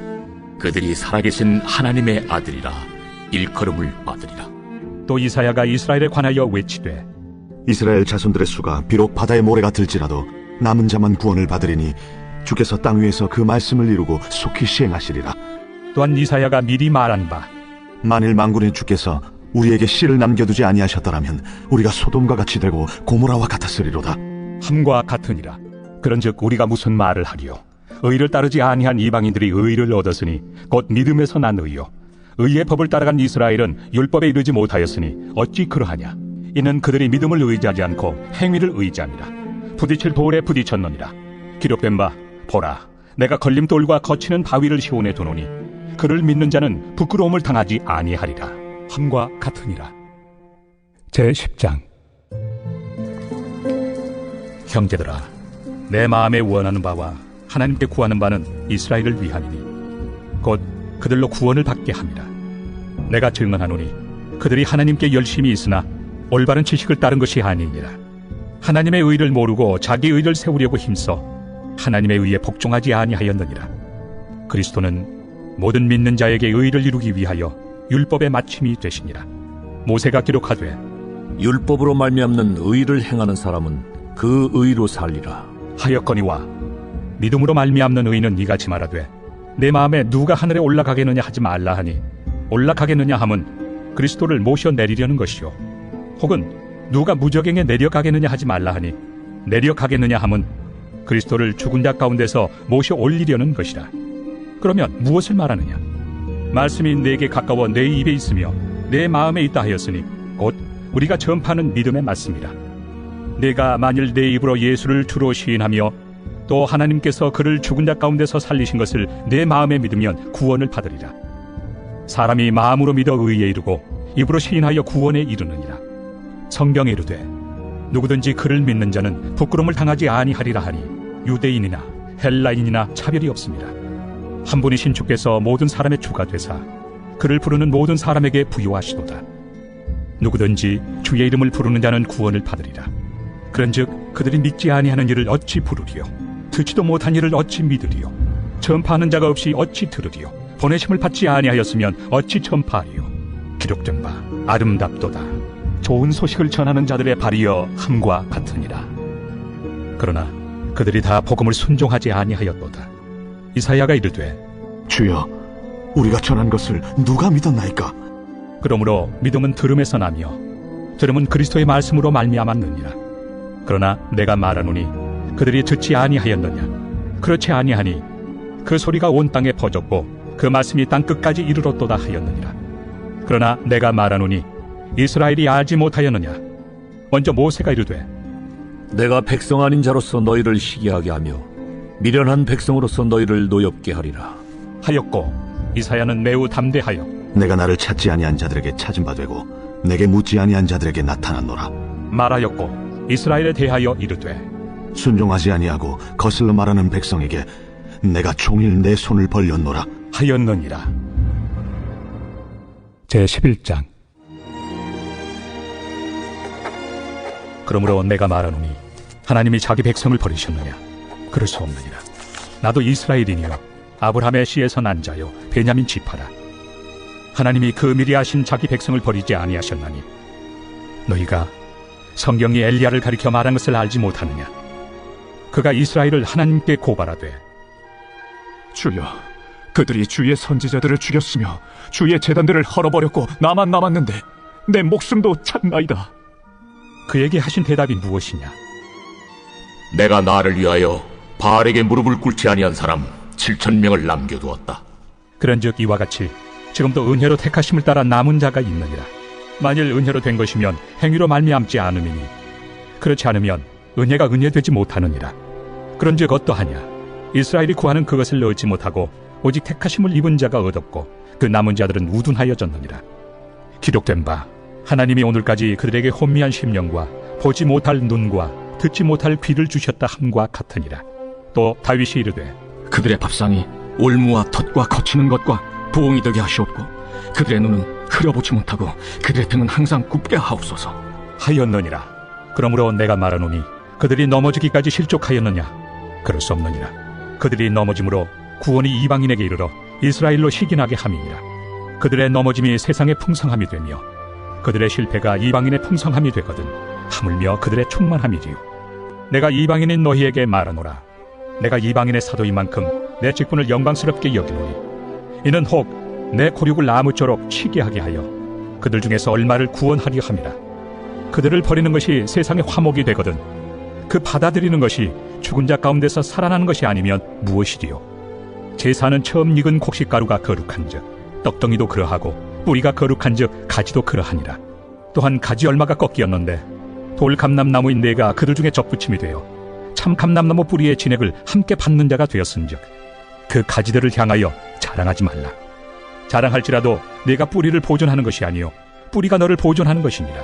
그들이 살아계신 하나님의 아들이라 일컬음을 받으리라. 또 이사야가 이스라엘에 관하여 외치되 이스라엘 자손들의 수가 비록 바다의 모래가 들지라도 남은 자만 구원을 받으리니 주께서 땅 위에서 그 말씀을 이루고 속히 시행하시리라. 또한 이사야가 미리 말한 바 만일 만군의 주께서 우리에게 씨를 남겨두지 아니하셨더라면 우리가 소돔과 같이 되고 고모라와 같았으리로다. 함과 같으니라. 그런즉 우리가 무슨 말을 하리요? 의를 따르지 아니한 이방인들이 의를 얻었으니 곧 믿음에서 난 의요 의의 법을 따라간 이스라엘은 율법에 이르지 못하였으니 어찌 그러하냐? 이는 그들이 믿음을 의지하지 않고 행위를 의지함이라. 부딪힐 돌에 부딪혔느니라. 기록된 바 보라 내가 걸림돌과 거치는 바위를 시온에 두노니 그를 믿는 자는 부끄러움을 당하지 아니하리라. 함과 같으니라. 제10장. 형제들아 내 마음에 원하는 바와 하나님께 구하는 바는 이스라엘을 위함이니 곧 그들로 구원을 받게 함이라. 내가 증언하노니 그들이 하나님께 열심히 있으나 올바른 지식을 따른 것이 아니니라. 하나님의 의를 모르고 자기 의를 세우려고 힘써 하나님의 의에 복종하지 아니하였느니라. 그리스도는 모든 믿는 자에게 의를 이루기 위하여 율법의 마침이 되시니라. 모세가 기록하되 율법으로 말미암는 의를 행하는 사람은 그 의로 살리라 하였거니와 믿음으로 말미암는 의는 이같이 말하되 내 마음에 누가 하늘에 올라가겠느냐 하지 말라 하니 올라가겠느냐 함은 그리스도를 모셔 내리려는 것이요 혹은 누가 무저갱에 내려가겠느냐 하지 말라 하니 내려가겠느냐 함은 그리스도를 죽은 자 가운데서 모셔 올리려는 것이라. 그러면 무엇을 말하느냐? 말씀이 내게 가까워 내 입에 있으며 내 마음에 있다 하였으니 곧 우리가 전파하는 믿음의 말씀이라. 내가 만일 내 입으로 예수를 주로 시인하며 또 하나님께서 그를 죽은 자 가운데서 살리신 것을 내 마음에 믿으면 구원을 받으리라. 사람이 마음으로 믿어 의에 이르고 입으로 시인하여 구원에 이르느니라. 성경에 이르되 누구든지 그를 믿는 자는 부끄러움을 당하지 아니하리라 하니 유대인이나 헬라인이나 차별이 없습니다. 한 분이신 주께서 모든 사람의 주가 되사 그를 부르는 모든 사람에게 부요하시도다. 누구든지 주의 이름을 부르는 자는 구원을 받으리라. 그런즉 그들이 믿지 아니하는 일을 어찌 부르리요? 듣지도 못한 일을 어찌 믿으리요? 전파하는 자가 없이 어찌 들으리요? 보내심을 받지 아니하였으면 어찌 전파하리요? 기록된 바 아름답도다. 좋은 소식을 전하는 자들의 발이여 함과 같으니라. 그러나 그들이 다 복음을 순종하지 아니하였도다. 이사야가 이르되 주여 우리가 전한 것을 누가 믿었나이까? 그러므로 믿음은 들음에서 나며 들음은 그리스도의 말씀으로 말미암았느니라. 그러나 내가 말하노니 그들이 듣지 아니하였느냐? 그렇지 아니하니 그 소리가 온 땅에 퍼졌고 그 말씀이 땅 끝까지 이르렀도다 하였느니라. 그러나 내가 말하노니 이스라엘이 알지 못하였느냐? 먼저 모세가 이르되 내가 백성 아닌 자로서 너희를 시기하게 하며 미련한 백성으로서 너희를 노엽게 하리라 하였고, 이사야는 매우 담대하여 내가 나를 찾지 아니한 자들에게 찾은 바 되고 내게 묻지 아니한 자들에게 나타났노라. 말하였고, 이스라엘에 대하여 이르되 순종하지 아니하고 거슬러 말하는 백성에게 내가 종일 내 손을 벌렸노라 하였느니라. 제11장. 그러므로 내가 말하노니 하나님이 자기 백성을 버리셨느냐? 그럴 수 없느니라. 나도 이스라엘이니요 아브라함의 씨에서 난 자요 베냐민 지파라. 하나님이 그 미리 하신 자기 백성을 버리지 아니하셨나니 너희가 성경이 엘리야를 가리켜 말한 것을 알지 못하느냐? 그가 이스라엘을 하나님께 고발하되 주여, 그들이 주의 선지자들을 죽였으며 주의 제단들을 헐어버렸고 나만 남았는데 내 목숨도 찾나이다. 그에게 하신 대답이 무엇이냐? 내가 나를 위하여 바알에게 무릎을 꿇지 아니한 사람 7,000명을 남겨두었다. 그런즉 이와 같이 지금도 은혜로 택하심을 따라 남은 자가 있느니라. 만일 은혜로 된 것이면 행위로 말미암지 않음이니 그렇지 않으면 은혜가 은혜되지 못하느니라. 그런즉 어떠하냐? 이스라엘이 구하는 그것을 얻지 못하고 오직 택하심을 입은 자가 얻었고 그 남은 자들은 우둔하여졌느니라. 기록된 바 하나님이 오늘까지 그들에게 혼미한 심령과 보지 못할 눈과 듣지 못할 귀를 주셨다 함과 같으니라. 또 다윗이 이르되 그들의 밥상이 올무와 덫과 거치는 것과 부엉이 되게 하시옵고 그들의 눈은 흐려보지 못하고 그들의 등은 항상 굽게 하옵소서 하였느니라. 그러므로 내가 말하노니 그들이 넘어지기까지 실족하였느냐? 그럴 수 없느니라. 그들이 넘어짐으로 구원이 이방인에게 이르러 이스라엘로 희긴하게 함이니라. 그들의 넘어짐이 세상의 풍성함이 되며 그들의 실패가 이방인의 풍성함이 되거든 하물며 그들의 충만함이리요. 내가 이방인인 너희에게 말하노라. 내가 이방인의 사도인 만큼 내 직분을 영광스럽게 여기노니 이는 혹 내 고륙을 나무처럼 치게 하여 그들 중에서 얼마를 구원하려 함이라. 그들을 버리는 것이 세상의 화목이 되거든 그 받아들이는 것이 죽은 자 가운데서 살아나는 것이 아니면 무엇이리요? 제사는 처음 익은 곡식가루가 거룩한즉 떡덩이도 그러하고 뿌리가 거룩한즉 가지도 그러하니라. 또한 가지 얼마가 꺾이었는데 돌 감람나무인 내가 그들 중에 접붙임이 되어 참 감람나무 뿌리의 진액을 함께 받는 자가 되었은즉 그 가지들을 향하여 자랑하지 말라. 자랑할지라도 내가 뿌리를 보존하는 것이 아니요 뿌리가 너를 보존하는 것이니라.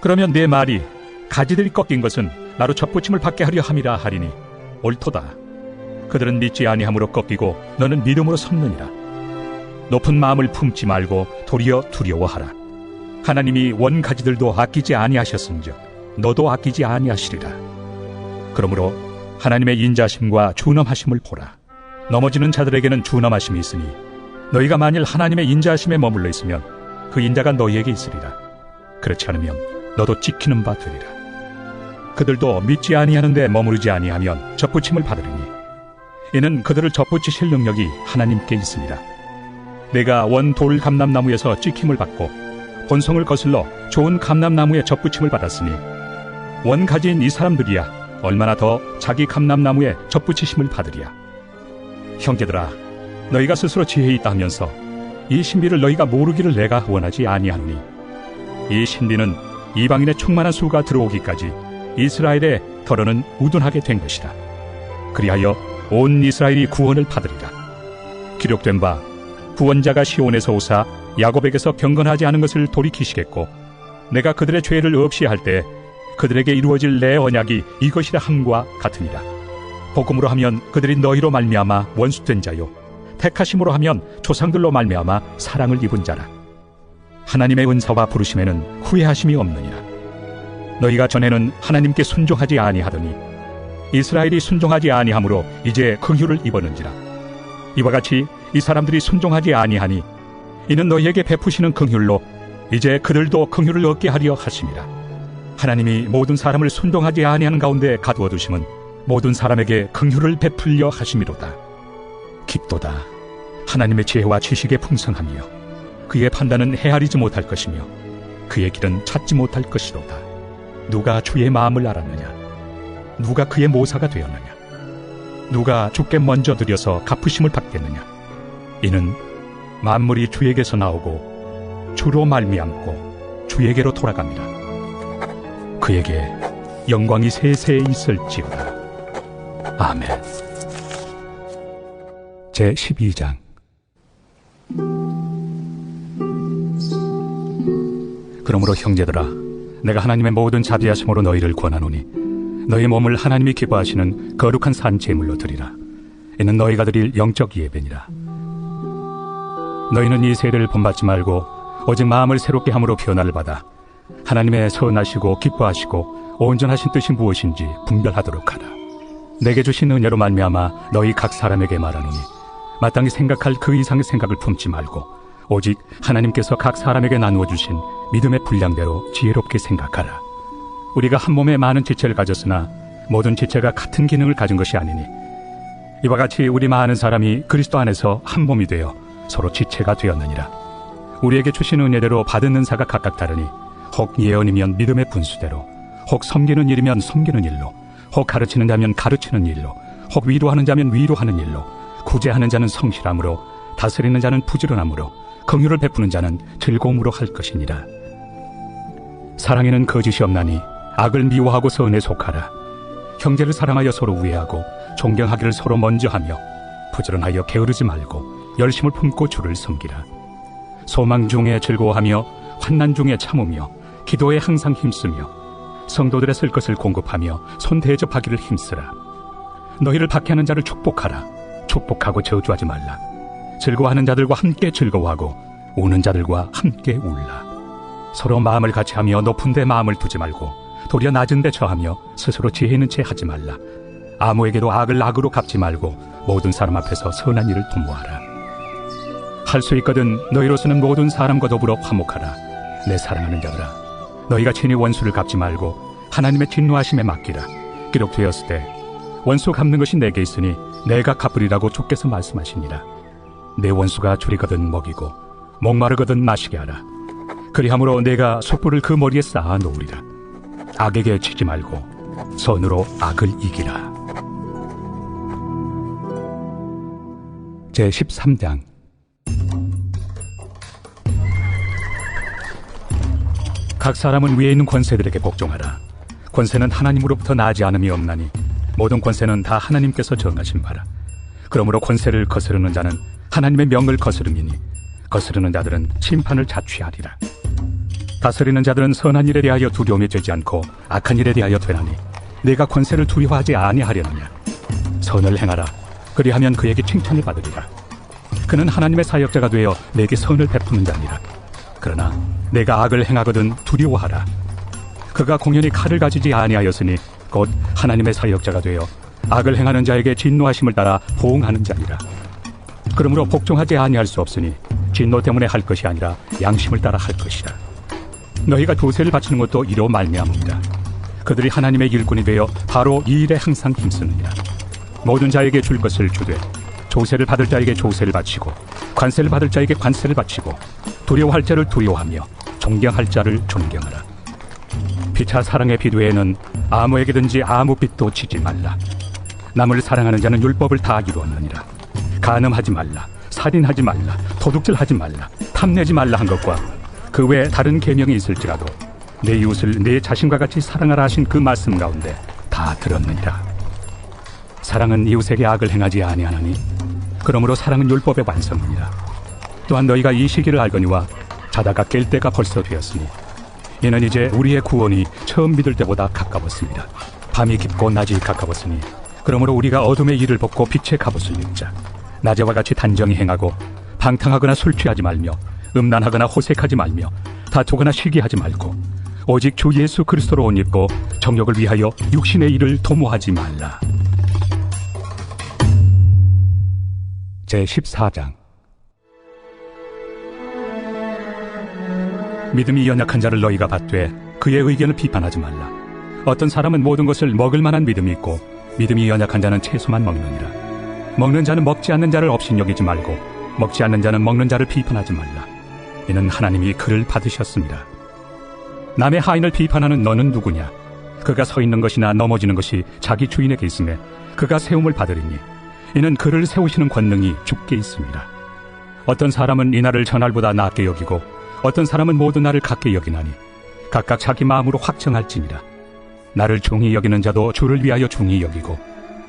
그러면 내 말이 가지들이 꺾인 것은 나로 접붙임을 받게 하려 함이라 하리니 옳도다. 그들은 믿지 아니함으로 꺾이고 너는 믿음으로 섰느니라. 높은 마음을 품지 말고 도리어 두려워하라. 하나님이 원 가지들도 아끼지 아니하셨은즉 너도 아끼지 아니하시리라. 그러므로 하나님의 인자심과 준엄하심을 보라. 넘어지는 자들에게는 준엄하심이 있으니 너희가 만일 하나님의 인자심에 머물러 있으면 그 인자가 너희에게 있으리라. 그렇지 않으면 너도 찍히는 바 되리라. 그들도 믿지 아니하는데 머무르지 아니하면 접붙임을 받으리니 이는 그들을 접붙이실 능력이 하나님께 있습니다. 내가 원 돌 감람나무에서 찍힘을 받고 본성을 거슬러 좋은 감람나무에 접붙임을 받았으니 원 가지인 이 사람들이야 얼마나 더 자기 감람나무에 접붙이심을 받으리야. 형제들아, 너희가 스스로 지혜 있다 하면서 이 신비를 너희가 모르기를 내가 원하지 아니하노니 이 신비는 이방인의 충만한 수가 들어오기까지 이스라엘의 덜어는 우둔하게 된 것이라. 그리하여 온 이스라엘이 구원을 받으리라. 기록된 바 구원자가 시온에서 오사 야곱에게서 경건하지 않은 것을 돌이키시겠고 내가 그들의 죄를 없이 할 때 그들에게 이루어질 내 언약이 이것이라 함과 같으니라. 복음으로 하면 그들이 너희로 말미암아 원수된 자요 택하심으로 하면 조상들로 말미암아 사랑을 입은 자라. 하나님의 은사와 부르심에는 후회하심이 없느니라. 너희가 전에는 하나님께 순종하지 아니하더니 이스라엘이 순종하지 아니하므로 이제 긍휼을 입었는지라. 이와 같이 이 사람들이 순종하지 아니하니 이는 너희에게 베푸시는 긍휼로 이제 그들도 긍휼을 얻게 하려 하심이라. 하나님이 모든 사람을 순종하지 아니하는 가운데 가두어 두심은 모든 사람에게 긍휼을 베풀려 하심이로다. 깊도다. 하나님의 지혜와 지식의 풍성함이여 그의 판단은 헤아리지 못할 것이며 그의 길은 찾지 못할 것이로다. 누가 주의 마음을 알았느냐? 누가 그의 모사가 되었느냐? 누가 주께 먼저 드려서 갚으심을 받겠느냐? 이는 만물이 주에게서 나오고 주로 말미암고 주에게로 돌아갑니다. 그에게 영광이 세세에 있을지어다. 아멘. 제12장. 그러므로 형제들아, 내가 하나님의 모든 자비하심으로 너희를 권하노니 너희 몸을 하나님이 기뻐하시는 거룩한 산 제물로 드리라. 이는 너희가 드릴 영적 예배니라. 너희는 이 세례를 본받지 말고 오직 마음을 새롭게 함으로 변화를 받아 하나님의 선하시고 기뻐하시고 온전하신 뜻이 무엇인지 분별하도록 하라. 내게 주신 은혜로 말미암아 너희 각 사람에게 말하노니 마땅히 생각할 그 이상의 생각을 품지 말고 오직 하나님께서 각 사람에게 나누어 주신 믿음의 분량대로 지혜롭게 생각하라. 우리가 한 몸에 많은 지체를 가졌으나 모든 지체가 같은 기능을 가진 것이 아니니 이와 같이 우리 많은 사람이 그리스도 안에서 한 몸이 되어 서로 지체가 되었느니라. 우리에게 주신 은혜대로 받은 은사가 각각 다르니 혹 예언이면 믿음의 분수대로, 혹 섬기는 일이면 섬기는 일로, 혹 가르치는 자면 가르치는 일로, 혹 위로하는 자면 위로하는 일로, 구제하는 자는 성실함으로, 다스리는 자는 부지런함으로, 긍휼을 베푸는 자는 즐거움으로 할 것이니라. 사랑에는 거짓이 없나니 악을 미워하고 선에 속하라. 형제를 사랑하여 서로 우애하고 존경하기를 서로 먼저 하며 부지런하여 게으르지 말고 열심을 품고 주를 섬기라. 소망 중에 즐거워하며 환난 중에 참으며 기도에 항상 힘쓰며 성도들의 쓸 것을 공급하며 손 대접하기를 힘쓰라. 너희를 박해하는 자를 축복하라. 축복하고 저주하지 말라. 즐거워하는 자들과 함께 즐거워하고 우는 자들과 함께 울라. 서로 마음을 같이하며 높은 데 마음을 두지 말고 도리어 낮은 데 처하며 스스로 지혜 있는 채 하지 말라. 아무에게도 악을 악으로 갚지 말고 모든 사람 앞에서 선한 일을 도모하라. 할 수 있거든 너희로서는 모든 사람과 더불어 화목하라. 내 사랑하는 자들아, 너희가 친히 원수를 갚지 말고 하나님의 진노하심에 맡기라. 기록되었을 때 원수 갚는 것이 내게 있으니 내가 갚으리라고 주께서 말씀하시니라. 내 원수가 줄이거든 먹이고 목마르거든 마시게 하라. 그리함으로 내가 숯불을 그 머리에 쌓아 놓으리라. 악에게 치지 말고 선으로 악을 이기라. 제13장. 각 사람은 위에 있는 권세들에게 복종하라. 권세는 하나님으로부터 나지 않음이 없나니 모든 권세는 다 하나님께서 정하신 바라. 그러므로 권세를 거스르는 자는 하나님의 명을 거스름이니 거스르는 자들은 심판을 자취하리라. 다스리는 자들은 선한 일에 대하여 두려움이 되지 않고 악한 일에 대하여 되나니 내가 권세를 두려워하지 아니하려느냐. 선을 행하라. 그리하면 그에게 칭찬을 받으리라. 그는 하나님의 사역자가 되어 내게 선을 베푸는 자니라. 그러나 내가 악을 행하거든 두려워하라. 그가 공연히 칼을 가지지 아니하였으니 곧 하나님의 사역자가 되어 악을 행하는 자에게 진노하심을 따라 보응하는 자니라. 그러므로 복종하지 아니할 수 없으니 진노 때문에 할 것이 아니라 양심을 따라 할 것이라. 너희가 조세를 바치는 것도 이로 말미암습니다. 그들이 하나님의 일꾼이 되어 바로 이 일에 항상 힘쓰느니라. 모든 자에게 줄 것을 주되 조세를 받을 자에게 조세를 바치고 관세를 받을 자에게 관세를 바치고 두려워할 자를 두려워하며 존경할 자를 존경하라. 피차 사랑의 비두에는 아무에게든지 아무 빚도 지지 말라. 남을 사랑하는 자는 율법을 다 이루었느니라. 간음하지 말라, 살인하지 말라, 도둑질하지 말라, 탐내지 말라 한 것과 그 외에 다른 계명이 있을지라도 내 이웃을 내 자신과 같이 사랑하라 하신 그 말씀 가운데 다 들었느니라. 사랑은 이웃에게 악을 행하지 아니하나니 그러므로 사랑은 율법의 완성이니라. 또한 너희가 이 시기를 알거니와 자다가 깰 때가 벌써 되었으니 이는 이제 우리의 구원이 처음 믿을 때보다 가까웠습니다. 밤이 깊고 낮이 가까웠으니 그러므로 우리가 어둠의 일을 벗고 빛의 갑옷을 입자. 낮에와 같이 단정히 행하고 방탕하거나 술 취하지 말며 음란하거나 호색하지 말며 다투거나 시기하지 말고 오직 주 예수 그리스도로 옷 입고 정욕을 위하여 육신의 일을 도모하지 말라. 제14장. 믿음이 연약한 자를 너희가 받되 그의 의견을 비판하지 말라. 어떤 사람은 모든 것을 먹을 만한 믿음이 있고 믿음이 연약한 자는 채소만 먹느니라. 먹는 자는 먹지 않는 자를 업신여기지 말고 먹지 않는 자는 먹는 자를 비판하지 말라. 이는 하나님이 그를 받으셨습니다. 남의 하인을 비판하는 너는 누구냐? 그가 서 있는 것이나 넘어지는 것이 자기 주인에게 있음에 그가 세움을 받으리니 이는 그를 세우시는 권능이 주께 있습니다. 어떤 사람은 이 날을 전날보다 낮게 여기고 어떤 사람은 모든 날을 같게 여기나니 각각 자기 마음으로 확정할지니라. 나를 중히 여기는 자도 주를 위하여 중히 여기고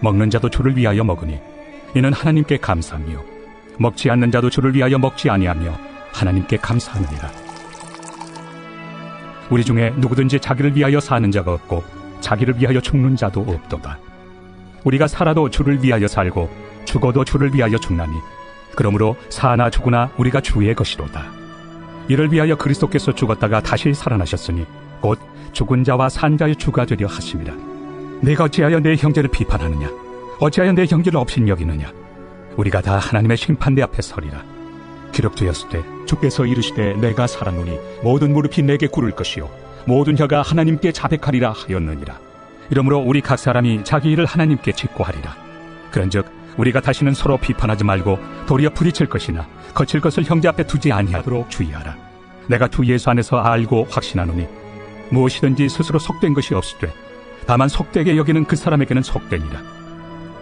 먹는 자도 주를 위하여 먹으니 이는 하나님께 감사하며 먹지 않는 자도 주를 위하여 먹지 아니하며 하나님께 감사하느니라. 우리 중에 누구든지 자기를 위하여 사는 자가 없고 자기를 위하여 죽는 자도 없도다. 우리가 살아도 주를 위하여 살고 죽어도 주를 위하여 죽나니 그러므로 사나 죽으나 우리가 주의 것이로다. 이를 위하여 그리스도께서 죽었다가 다시 살아나셨으니 곧 죽은 자와 산 자의 주가 되려 하심이라. 내가 어찌하여 내 형제를 비판하느냐? 어찌하여 내 형제를 업신여기느냐? 우리가 다 하나님의 심판대 앞에 서리라. 기록되었을 때 주께서 이르시되 내가 살았노니 모든 무릎이 내게 꿇을 것이요 모든 혀가 하나님께 자백하리라 하였느니라. 이러므로 우리 각 사람이 자기 일을 하나님께 직고하리라. 그런즉 우리가 다시는 서로 비판하지 말고 도리어 부딪힐 것이나 거칠 것을 형제 앞에 두지 아니하도록 주의하라. 내가 주 예수 안에서 알고 확신하노니 무엇이든지 스스로 속된 것이 없으되 다만 속되게 여기는 그 사람에게는 속되니라.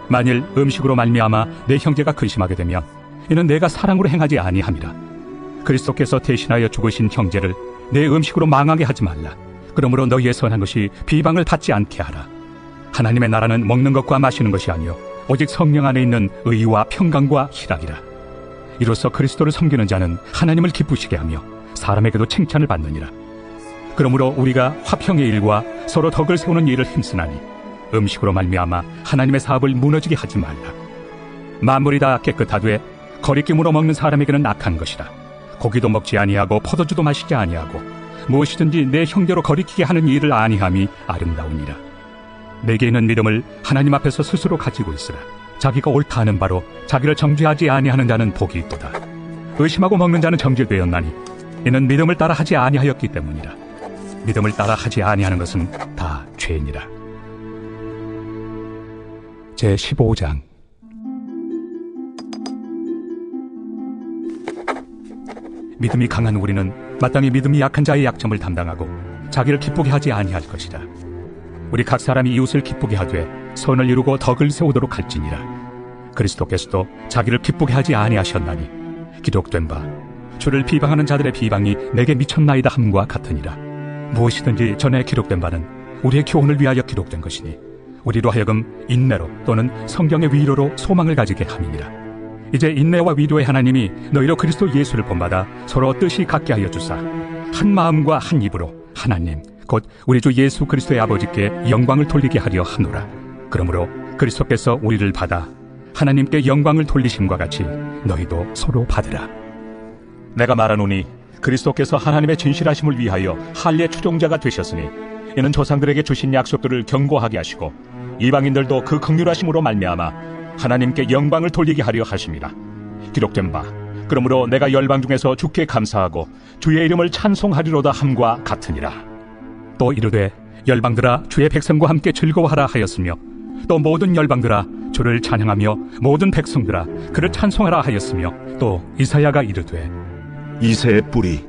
만일 음식으로 말미암아 내 형제가 근심하게 되면 이는 내가 사랑으로 행하지 아니함이라. 그리스도께서 대신하여 죽으신 형제를 내 음식으로 망하게 하지 말라. 그러므로 너희의 선한 것이 비방을 받지 않게 하라. 하나님의 나라는 먹는 것과 마시는 것이 아니요 오직 성령 안에 있는 의와 평강과 희락이라. 이로써 그리스도를 섬기는 자는 하나님을 기쁘시게 하며 사람에게도 칭찬을 받느니라. 그러므로 우리가 화평의 일과 서로 덕을 세우는 일을 힘쓰나니 음식으로 말미암아 하나님의 사업을 무너지게 하지 말라. 만물이 다 깨끗하되 거리낌으로 먹는 사람에게는 악한 것이라. 고기도 먹지 아니하고 포도주도 마시지 아니하고 무엇이든지 내 형제로 거리키게 하는 일을 아니함이 아름다우니라. 내게 있는 믿음을 하나님 앞에서 스스로 가지고 있으라. 자기가 옳다 하는 바로 자기를 정죄하지 아니하는 자는 복이 있도다. 의심하고 먹는 자는 정죄되었나니 이는 믿음을 따라 하지 아니하였기 때문이라. 믿음을 따라 하지 아니하는 것은 다 죄니라. 제15장. 믿음이 강한 우리는 마땅히 믿음이 약한 자의 약점을 담당하고 자기를 기쁘게 하지 아니할 것이라. 우리 각 사람이 이웃을 기쁘게 하되 선을 이루고 덕을 세우도록 할지니라. 그리스도께서도 자기를 기쁘게 하지 아니하셨나니 기록된 바 주를 비방하는 자들의 비방이 내게 미쳤나이다 함과 같으니라. 무엇이든지 전에 기록된 바는 우리의 교훈을 위하여 기록된 것이니 우리로 하여금 인내로 또는 성경의 위로로 소망을 가지게 함이니라. 이제 인내와 위로의 하나님이 너희로 그리스도 예수를 본받아 서로 뜻이 같게 하여 주사 한 마음과 한 입으로 하나님 곧 우리 주 예수 그리스도의 아버지께 영광을 돌리게 하려 하노라. 그러므로 그리스도께서 우리를 받아 하나님께 영광을 돌리심과 같이 너희도 서로 받으라. 내가 말하노니 그리스도께서 하나님의 진실하심을 위하여 할례 추종자가 되셨으니 이는 조상들에게 주신 약속들을 견고하게 하시고 이방인들도 그 긍휼하심으로 말미암아 하나님께 영광을 돌리게 하려 하심이라. 기록된 바 그러므로 내가 열방 중에서 주께 감사하고 주의 이름을 찬송하리로다 함과 같으니라. 또 이르되 열방들아 주의 백성과 함께 즐거워하라 하였으며 또 모든 열방들아 주를 찬양하며 모든 백성들아 그를 찬송하라 하였으며 또 이사야가 이르되 이새의 뿌리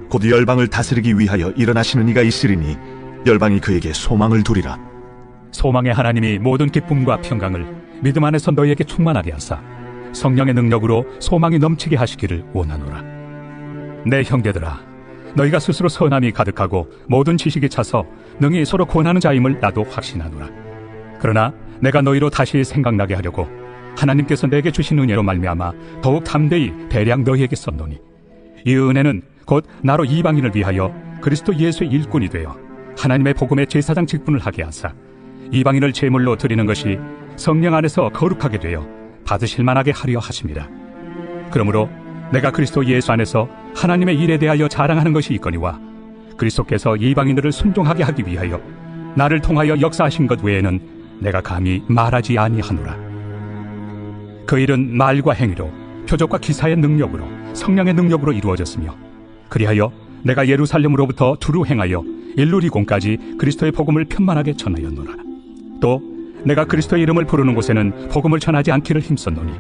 곧 열방을 다스리기 위하여 일어나시는 이가 있으리니 열방이 그에게 소망을 두리라. 소망의 하나님이 모든 기쁨과 평강을 믿음 안에서 너희에게 충만하게 하사 성령의 능력으로 소망이 넘치게 하시기를 원하노라. 내 형제들아 너희가 스스로 선함이 가득하고 모든 지식이 차서 능히 서로 권하는 자임을 나도 확신하노라. 그러나 내가 너희로 다시 생각나게 하려고 하나님께서 내게 주신 은혜로 말미암아 더욱 담대히 대량 너희에게 썼노니 이 은혜는 곧 나로 이방인을 위하여 그리스도 예수의 일꾼이 되어 하나님의 복음의 제사장 직분을 하게 하사 이방인을 제물로 드리는 것이 성령 안에서 거룩하게 되어 받으실 만하게 하려 하심이라. 그러므로 내가 그리스도 예수 안에서 하나님의 일에 대하여 자랑하는 것이 있거니와 그리스도께서 이방인들을 순종하게 하기 위하여 나를 통하여 역사하신 것 외에는 내가 감히 말하지 아니하노라. 그 일은 말과 행위로 표적과 기사의 능력으로 성령의 능력으로 이루어졌으며 그리하여 내가 예루살렘으로부터 두루 행하여 일루리공까지 그리스도의 복음을 편만하게 전하였노라. 또 내가 그리스도의 이름을 부르는 곳에는 복음을 전하지 않기를 힘썼노니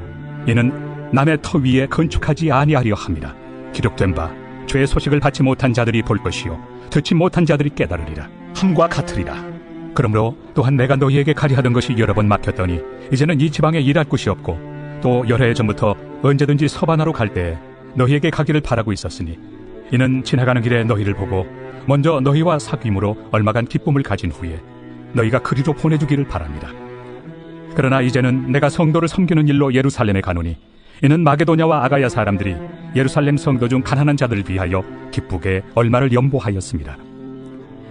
이는 남의 터 위에 건축하지 아니하려 함이라. 기록된 바 죄의 소식을 받지 못한 자들이 볼 것이요 듣지 못한 자들이 깨달으리라 함과 같으리라. 그러므로 또한 내가 너희에게 가리 하던 것이 여러 번 막혔더니 이제는 이 지방에 일할 곳이 없고 또 여러 해 전부터 언제든지 서바나로 갈 때에 너희에게 가기를 바라고 있었으니 이는 지나가는 길에 너희를 보고 먼저 너희와 사귐으로 얼마간 기쁨을 가진 후에 너희가 그리로 보내주기를 바랍니다. 그러나 이제는 내가 성도를 섬기는 일로 예루살렘에 가노니 이는 마게도냐와 아가야 사람들이 예루살렘 성도 중 가난한 자들을 위하여 기쁘게 얼마를 연보하였습니다.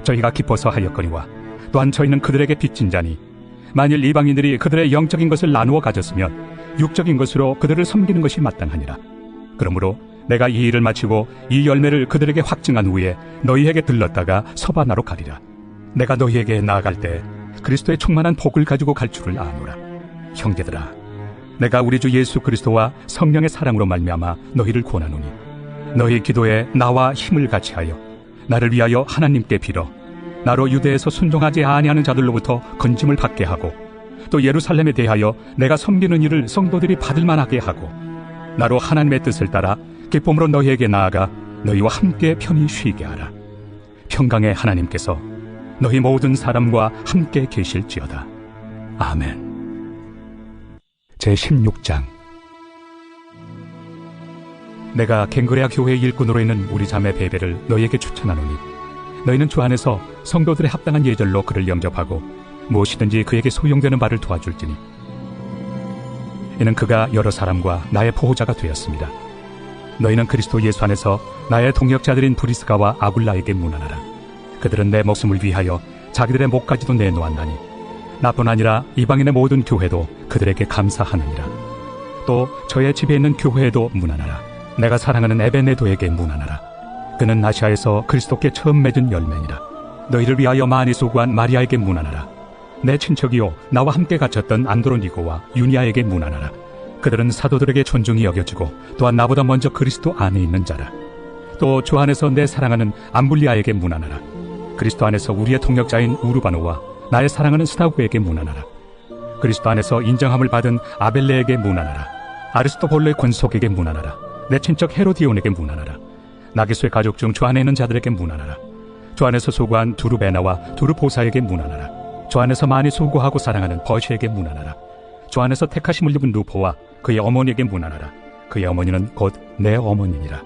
저희가 기뻐서 하였거니와 또한 저희는 그들에게 빚진 자니 만일 이방인들이 그들의 영적인 것을 나누어 가졌으면 육적인 것으로 그들을 섬기는 것이 마땅하니라. 그러므로 내가 이 일을 마치고 이 열매를 그들에게 확증한 후에 너희에게 들렀다가 서바나로 가리라. 내가 너희에게 나아갈 때 그리스도의 충만한 복을 가지고 갈 줄을 아노라. 형제들아, 내가 우리 주 예수 그리스도와 성령의 사랑으로 말미암아 너희를 권하노니 너희 기도에 나와 힘을 같이하여 나를 위하여 하나님께 빌어 나로 유대에서 순종하지 아니하는 자들로부터 건짐을 받게 하고 또 예루살렘에 대하여 내가 섬기는 일을 성도들이 받을 만하게 하고 나로 하나님의 뜻을 따라 기쁨으로 너희에게 나아가 너희와 함께 편히 쉬게 하라. 평강의 하나님께서 너희 모든 사람과 함께 계실지어다. 아멘. 제16장. 내가 갱그레아 교회의 일꾼으로 있는 우리 자매 베베를 너희에게 추천하노니 너희는 주 안에서 성도들의 합당한 예절로 그를 영접하고 무엇이든지 그에게 소용되는 바를 도와줄지니 이는 그가 여러 사람과 나의 보호자가 되었습니다. 너희는 그리스도 예수 안에서 나의 동역자들인 브리스가와 아굴라에게 문안하라. 그들은 내 목숨을 위하여 자기들의 목까지도 내놓았나니 나뿐 아니라 이방인의 모든 교회도 그들에게 감사하느니라. 또 저의 집에 있는 교회에도 문안하라. 내가 사랑하는 에베네도에게 문안하라. 그는 아시아에서 그리스도께 처음 맺은 열매니라. 너희를 위하여 많이 수고한 마리아에게 문안하라. 내 친척이요 나와 함께 갇혔던 안드로니고와 유니아에게 문안하라. 그들은 사도들에게 존중이 여겨지고 또한 나보다 먼저 그리스도 안에 있는 자라. 또 주 안에서 내 사랑하는 암블리아에게 문안하라. 그리스도 안에서 우리의 동역자인 우르바노와 나의 사랑하는 스타구에게 문안하라. 그리스도 안에서 인정함을 받은 아벨레에게 문안하라. 아리스토볼레 권속에게 문안하라. 내 친척 헤로디온에게 문안하라. 나기수의 가족 중 주 안에 있는 자들에게 문안하라. 주 안에서 수고한 두르베나와 두르보사에게 문안하라. 주 안에서 많이 수고하고 사랑하는 버시에게 문안하라. 주 안에서 택하심을 입은 루포와 그의 어머니에게 문안하라. 그의 어머니는 곧 내 어머니니라.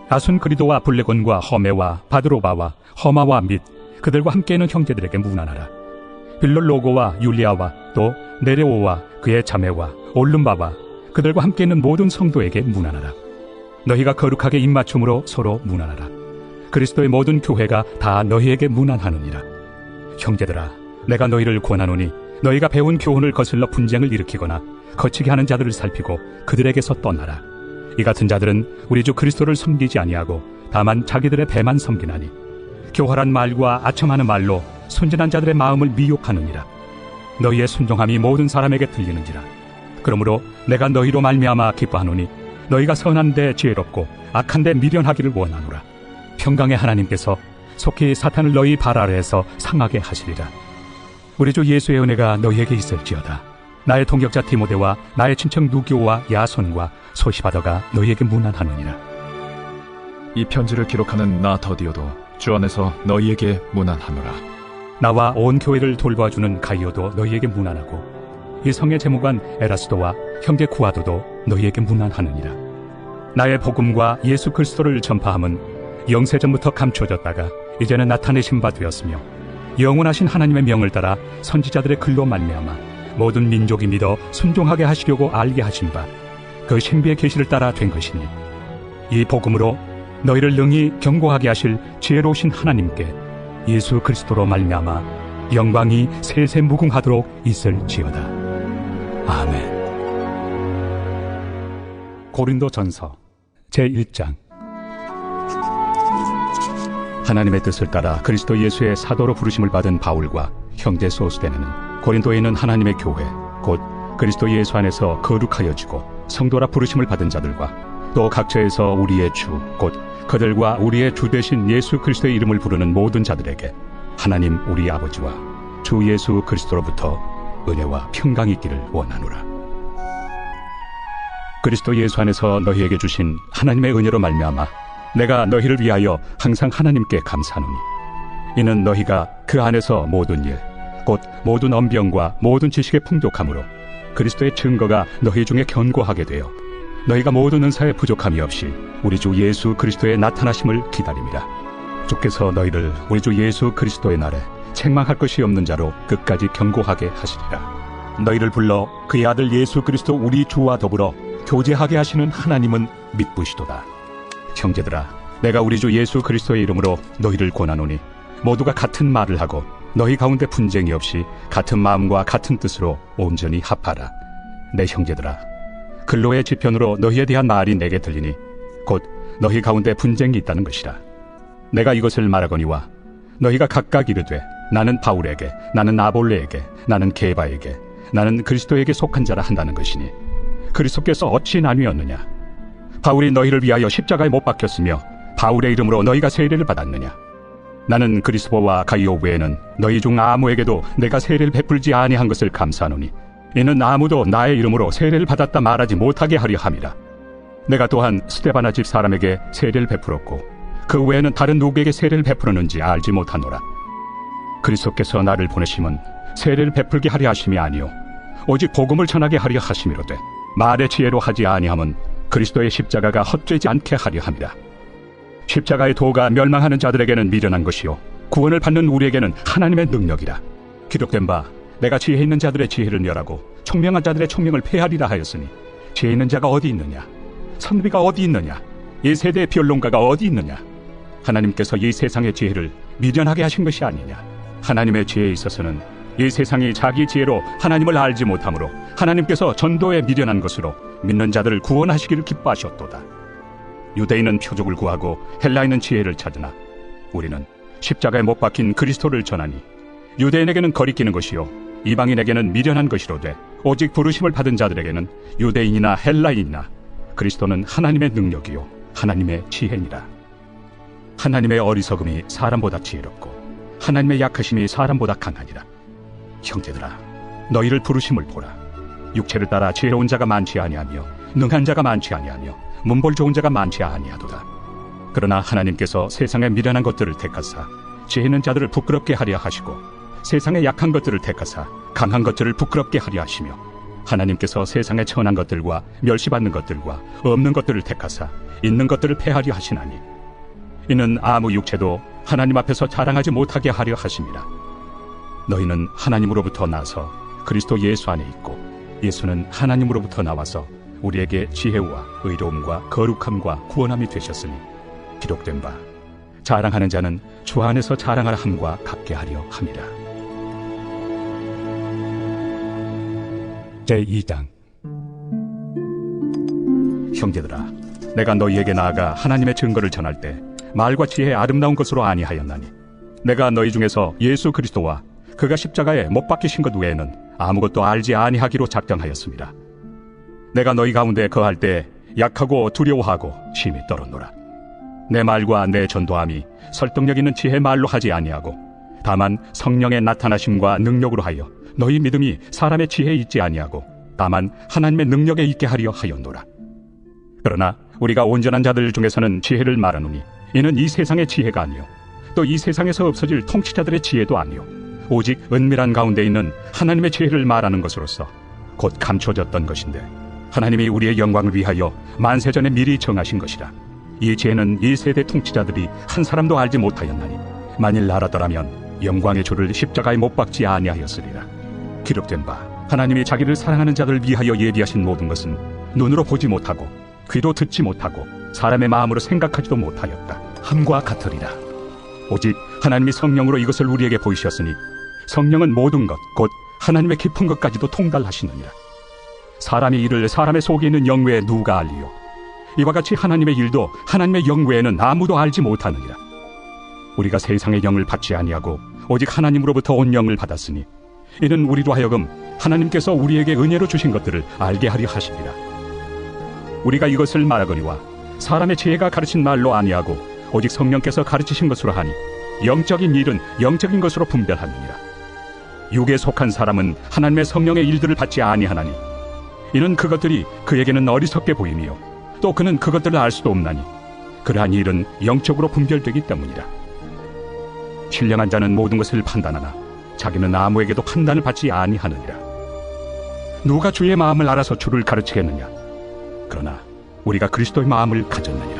아순그리도와 블레곤과 허메와 바드로바와 허마와 및 그들과 함께 있는 형제들에게 문안하라. 빌롤로고와 율리아와 또 네레오와 그의 자매와 올름바와 그들과 함께 있는 모든 성도에게 문안하라. 너희가 거룩하게 입맞춤으로 서로 문안하라. 그리스도의 모든 교회가 다 너희에게 문안하느니라. 형제들아, 내가 너희를 권하노니 너희가 배운 교훈을 거슬러 분쟁을 일으키거나 거치게 하는 자들을 살피고 그들에게서 떠나라. 이 같은 자들은 우리 주 그리스도를 섬기지 아니하고 다만 자기들의 배만 섬기나니 교활한 말과 아첨하는 말로 순진한 자들의 마음을 미혹하느니라. 너희의 순종함이 모든 사람에게 들리는지라. 그러므로 내가 너희로 말미암아 기뻐하노니 너희가 선한데 지혜롭고 악한데 미련하기를 원하노라. 평강의 하나님께서 속히 사탄을 너희 발 아래에서 상하게 하시리라. 우리 주 예수의 은혜가 너희에게 있을지어다. 나의 동역자 디모데와 나의 친척 누기오와 야손과 소시바더가 너희에게 문안하느니라. 이 편지를 기록하는 나 더디오도 주 안에서 너희에게 문안하노라. 나와 온 교회를 돌봐주는 가이오도 너희에게 문안하고 이 성의 제무관 에라스도와 형제 구아도도 너희에게 문안하느니라. 나의 복음과 예수 그리스도를 전파함은 영세전부터 감추어졌다가 이제는 나타내신 바 되었으며 영원하신 하나님의 명을 따라 선지자들의 글로 말미암아 모든 민족이 믿어 순종하게 하시려고 알게 하신 바 그 신비의 계시를 따라 된 것이니 이 복음으로 너희를 능히 경고하게 하실 지혜로우신 하나님께 예수 그리스도로 말미암아 영광이 세세 무궁하도록 있을지어다. 아멘. 고린도전서 제1장. 하나님의 뜻을 따라 그리스도 예수의 사도로 부르심을 받은 바울과 형제 소스데네는 고린도에 있는 하나님의 교회 곧 그리스도 예수 안에서 거룩하여지고 성도라 부르심을 받은 자들과 또 각처에서 우리의 주 곧 그들과 우리의 주 되신 예수 그리스도의 이름을 부르는 모든 자들에게 하나님 우리 아버지와 주 예수 그리스도로부터 은혜와 평강이 있기를 원하노라. 그리스도 예수 안에서 너희에게 주신 하나님의 은혜로 말미암아 내가 너희를 위하여 항상 하나님께 감사하노니 이는 너희가 그 안에서 모든 일, 곧 모든 언병과 모든 지식에 풍족함으로 그리스도의 증거가 너희 중에 견고하게 되어 너희가 모든 은사에 부족함이 없이 우리 주 예수 그리스도의 나타나심을 기다립니다. 주께서 너희를 우리 주 예수 그리스도의 날에 책망할 것이 없는 자로 끝까지 견고하게 하시리라. 너희를 불러 그의 아들 예수 그리스도 우리 주와 더불어 교제하게 하시는 하나님은 믿으시도다. 형제들아, 내가 우리 주 예수 그리스도의 이름으로 너희를 권하노니 모두가 같은 말을 하고 너희 가운데 분쟁이 없이 같은 마음과 같은 뜻으로 온전히 합하라. 내 형제들아, 근로의 지편으로 너희에 대한 말이 내게 들리니 곧 너희 가운데 분쟁이 있다는 것이라. 내가 이것을 말하거니와 너희가 각각 이르되 나는 바울에게, 나는 아볼레에게, 나는 게바에게, 나는 그리스도에게 속한 자라 한다는 것이니 그리스도께서 어찌 나뉘었느냐? 바울이 너희를 위하여 십자가에 못 박혔으며 바울의 이름으로 너희가 세례를 받았느냐? 나는 그리스도와 가이오 외에는 너희 중 아무에게도 내가 세례를 베풀지 아니한 것을 감사하노니 이는 아무도 나의 이름으로 세례를 받았다 말하지 못하게 하려 함이라. 내가 또한 스데바나 집 사람에게 세례를 베풀었고 그 외에는 다른 누구에게 세례를 베풀었는지 알지 못하노라. 그리스도께서 나를 보내심은 세례를 베풀게 하려 하심이 아니요 오직 복음을 전하게 하려 하심이로되 말의 지혜로 하지 아니함은 그리스도의 십자가가 헛되지 않게 하려 함이라. 십자가의 도가 멸망하는 자들에게는 미련한 것이요 구원을 받는 우리에게는 하나님의 능력이라. 기록된 바 내가 지혜 있는 자들의 지혜를 멸하고 총명한 자들의 총명을 폐하리라 하였으니 지혜 있는 자가 어디 있느냐? 선비가 어디 있느냐? 이 세대의 변론가가 어디 있느냐? 하나님께서 이 세상의 지혜를 미련하게 하신 것이 아니냐? 하나님의 지혜에 있어서는 이 세상이 자기 지혜로 하나님을 알지 못하므로 하나님께서 전도에 미련한 것으로 믿는 자들을 구원하시기를 기뻐하셨도다. 유대인은 표적을 구하고 헬라인은 지혜를 찾으나 우리는 십자가에 못 박힌 그리스도를 전하니 유대인에게는 거리끼는 것이요 이방인에게는 미련한 것이로되 오직 부르심을 받은 자들에게는 유대인이나 헬라인이나 그리스도는 하나님의 능력이요 하나님의 지혜니라. 하나님의 어리석음이 사람보다 지혜롭고 하나님의 약하심이 사람보다 강하니라. 형제들아, 너희를 부르심을 보라. 육체를 따라 지혜로운 자가 많지 아니하며 능한 자가 많지 아니하며 문벌 좋은 자가 많지 아니하도다. 그러나 하나님께서 세상의 미련한 것들을 택하사 지혜 있는 자들을 부끄럽게 하려 하시고 세상의 약한 것들을 택하사 강한 것들을 부끄럽게 하려 하시며 하나님께서 세상의 천한 것들과 멸시받는 것들과 없는 것들을 택하사 있는 것들을 폐하려 하시나니 이는 아무 육체도 하나님 앞에서 자랑하지 못하게 하려 하심이라. 너희는 하나님으로부터 나서 그리스도 예수 안에 있고 예수는 하나님으로부터 나와서 우리에게 지혜와 의로움과 거룩함과 구원함이 되셨으니 기록된 바 자랑하는 자는 주 안에서 자랑하라 함과 같게 하려 함이라. 제2장. 형제들아, 내가 너희에게 나아가 하나님의 증거를 전할 때 말과 지혜의 아름다운 것으로 아니하였나니 내가 너희 중에서 예수 그리스도와 그가 십자가에 못 박히신 것 외에는 아무것도 알지 아니하기로 작정하였습니다. 내가 너희 가운데 거할 때 약하고 두려워하고 심히 떨었노라. 내 말과 내 전도함이 설득력 있는 지혜 말로 하지 아니하고 다만 성령의 나타나심과 능력으로 하여 너희 믿음이 사람의 지혜에 있지 아니하고 다만 하나님의 능력에 있게 하려 하였노라. 그러나 우리가 온전한 자들 중에서는 지혜를 말하노니 이는 이 세상의 지혜가 아니요 또 이 세상에서 없어질 통치자들의 지혜도 아니요 오직 은밀한 가운데 있는 하나님의 지혜를 말하는 것으로서 곧 감춰졌던 것인데 하나님이 우리의 영광을 위하여 만세전에 미리 정하신 것이라. 이 지혜는 이 세대 통치자들이 한 사람도 알지 못하였나니 만일 알았더라면 영광의 주를 십자가에 못 박지 아니하였으리라. 기록된 바 하나님이 자기를 사랑하는 자들을 위하여 예비하신 모든 것은 눈으로 보지 못하고 귀로 듣지 못하고 사람의 마음으로 생각하지도 못하였다 함과 같으리라. 오직 하나님이 성령으로 이것을 우리에게 보이셨으니 성령은 모든 것 곧 하나님의 깊은 것까지도 통달하시느니라. 사람의 일을 사람의 속에 있는 영 외에 누가 알리요? 이와 같이 하나님의 일도 하나님의 영 외에는 아무도 알지 못하느니라. 우리가 세상의 영을 받지 아니하고 오직 하나님으로부터 온 영을 받았으니 이는 우리로 하여금 하나님께서 우리에게 은혜로 주신 것들을 알게 하려 하시니라. 우리가 이것을 말하거니와 사람의 지혜가 가르친 말로 아니하고 오직 성령께서 가르치신 것으로 하니 영적인 일은 영적인 것으로 분별하느니라. 육에 속한 사람은 하나님의 성령의 일들을 받지 아니하나니 이는 그것들이 그에게는 어리석게 보이며 또 그는 그것들을 알 수도 없나니 그러한 일은 영적으로 분별되기 때문이라. 신령한 자는 모든 것을 판단하나 자기는 아무에게도 판단을 받지 아니하느니라. 누가 주의 마음을 알아서 주를 가르치겠느냐? 그러나 우리가 그리스도의 마음을 가졌느냐?